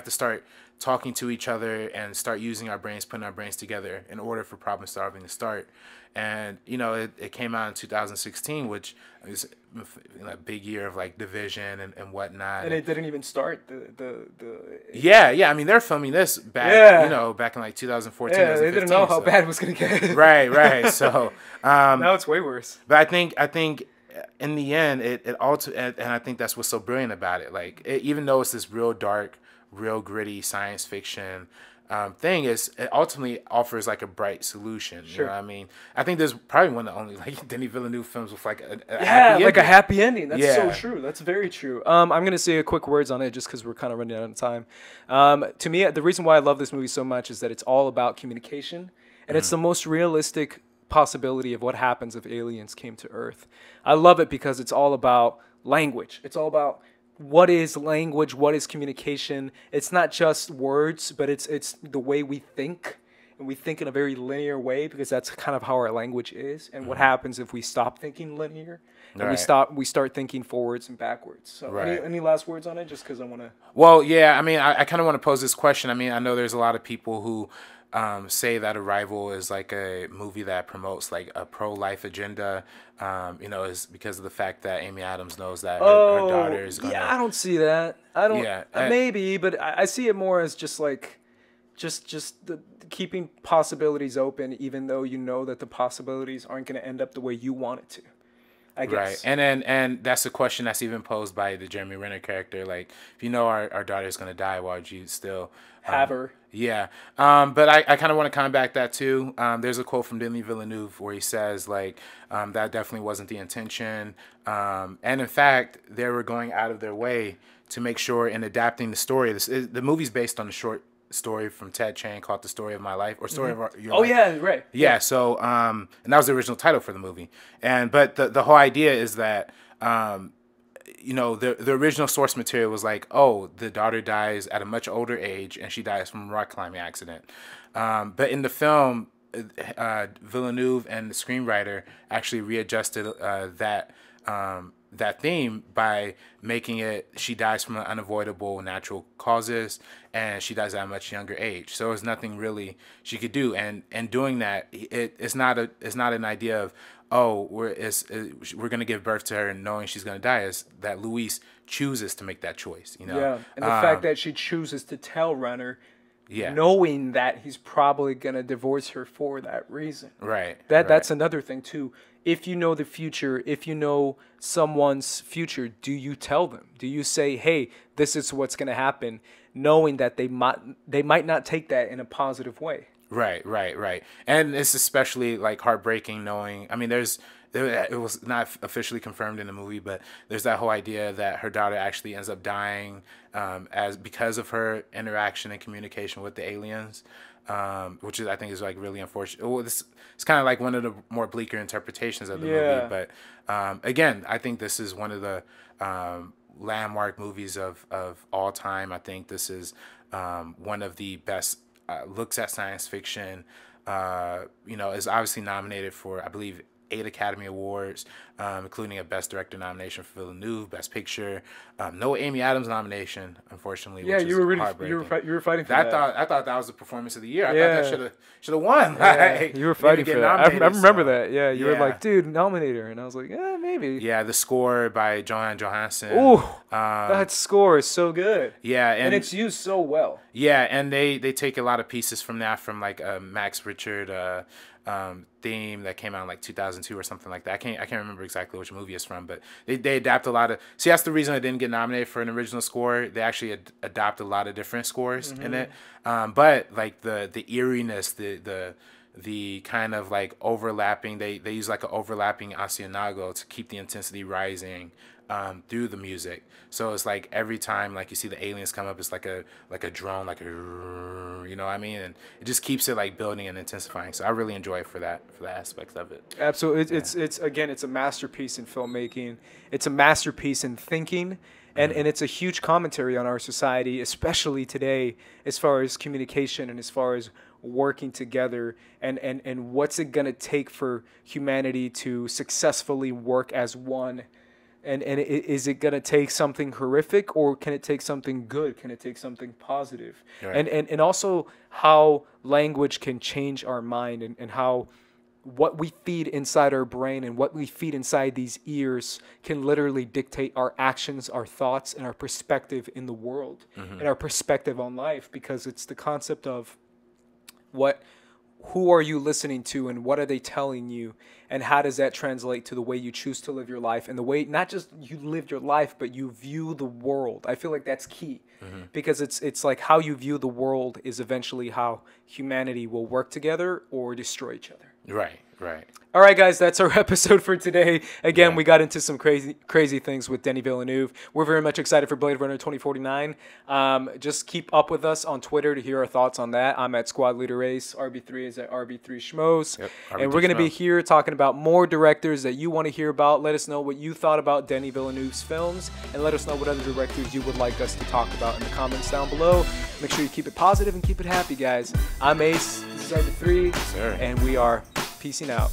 start talking to each other and start using our brains, putting our brains together in order for problem solving to start. And you know, it came out in 2016, which is a big year of like division and whatnot. And it didn't even start the Yeah. I mean, they're filming this back, back in like 2014. Yeah, they didn't know how bad it was gonna get. Right. So now it's way worse. but I think in the end, it also, and I think that's what's so brilliant about it. Like, even though it's this real dark, real gritty science fiction thing, it ultimately offers like a bright solution. Sure. You know what I mean? I think there's probably one of the only like Denis Villeneuve films with like a happy like ending. a happy ending. That's so Yeah. true. That's very true. I'm gonna say a quick words on it just because we're kind of running out of time. To me, the reason why I love this movie so much is that it's all about communication, and it's the most realistic possibility of what happens if aliens came to Earth. I love it because it's all about language. It's all about what is language, what is communication. It's not just words, but it's the way we think, and we think in a very linear way because that's kind of how our language is. And what happens if we stop thinking linear and Right. we start thinking forwards and backwards. So Right. any last words on it? Just because I want to. Well, yeah, I mean, I kind of want to pose this question. I mean, I know there's a lot of people who say that Arrival is like a movie that promotes like a pro-life agenda, you know, is because of the fact that Amy Adams knows that her daughter is going to... Yeah, I don't see that. I don't. Yeah, maybe, but I see it more as just like, just the keeping possibilities open, even though you know that the possibilities aren't going to end up the way you want it to. I guess. Right, and that's a question that's even posed by the Jeremy Renner character. Like, if you know our daughter's gonna die, why would you still Have her? Yeah, but I kind of want to combat that too. There's a quote from Denis Villeneuve where he says like that definitely wasn't the intention, and in fact they were going out of their way to make sure in adapting the story. The movie's based on a short story from Ted Chiang called The Story of My Life, or Story of Your Life. Yeah, right. Yeah, so and that was the original title for the movie. But the whole idea is that you know, the original source material was like, oh, the daughter dies at a much older age and she dies from a rock climbing accident. But in the film, Villeneuve and the screenwriter actually readjusted that theme by making it she dies from unavoidable natural causes and she dies at a much younger age. So there's nothing really she could do, and doing that, it's not an idea of, oh, we're gonna give birth to her and knowing she's gonna die. Is that Louise chooses to make that choice, you know? Yeah, and the fact that she chooses to tell Renner, yeah, knowing that he's probably gonna divorce her for that reason. right. That's another thing too. If you know the future, if you know someone's future, do you tell them? Do you say, "Hey, this is what's going to happen," knowing that they might not take that in a positive way? Right. And it's especially like heartbreaking knowing. I mean, it was not officially confirmed in the movie, but there's that whole idea that her daughter actually ends up dying as because of her interaction and communication with the aliens, which is I think is like really unfortunate. Well, it's kind of like one of the more bleaker interpretations of the movie, but again, I think this is one of the landmark movies of all time. I think this is one of the best looks at science fiction. Is obviously nominated for, I believe, 8 Academy Awards, including a Best Director nomination for Villeneuve, Best Picture. No Amy Adams nomination, unfortunately. Yeah, which you were really heartbreaking. you were fighting for that. I thought that was the performance of the year. I thought that should have won. Yeah, Like, you were fighting for that. I remember that. Yeah, you were yeah. like, dude, nominate her, and I was like, yeah, maybe. Yeah, the score by Johan Johansson. Ooh, that score is so good. Yeah, and it's used so well. Yeah, and they take a lot of pieces from that, from like Max Richard theme that came out in like 2002 or something like that. I can't remember exactly which movie it's from, but they adapt a lot of. See, that's the reason I didn't get nominated for an original score. They actually adopt a lot of different scores in it, but like the eeriness, the kind of like overlapping. They use like an overlapping asianago to keep the intensity rising through the music. So it's like every time like you see the aliens come up, it's like a drone, like a, you know what I mean, and it just keeps it like building and intensifying. So I really enjoy it for that aspect of it. Absolutely, it's again, it's a masterpiece in filmmaking. It's a masterpiece in thinking. And it's a huge commentary on our society, especially today, as far as communication and as far as working together, and what's it going to take for humanity to successfully work as one. And is it going to take something horrific, or can it take something good? Can it take something positive? Right. And also how language can change our mind, and how what we feed inside our brain and what we feed inside these ears can literally dictate our actions, our thoughts, and our perspective in the world, and our perspective on life, because it's the concept of who are you listening to, and what are they telling you, and how does that translate to the way you choose to live your life, and the way not just you live your life, but you view the world. I feel like that's key, because it's like how you view the world is eventually how humanity will work together or destroy each other. Right. All right, guys, that's our episode for today. Again, we got into some crazy things with Denis Villeneuve. We're very much excited for Blade Runner 2049. Just keep up with us on Twitter to hear our thoughts on that. I'm at Squad Leader Race. RB3 is at RB3 Schmoes. Yep, and we're going to be here talking about more directors that you want to hear about. Let us know what you thought about Denis Villeneuve's films, and let us know what other directors you would like us to talk about in the comments down below. Make sure you keep it positive and keep it happy, guys. I'm Ace. This is RB3. Yes, sir. And we are peacing out.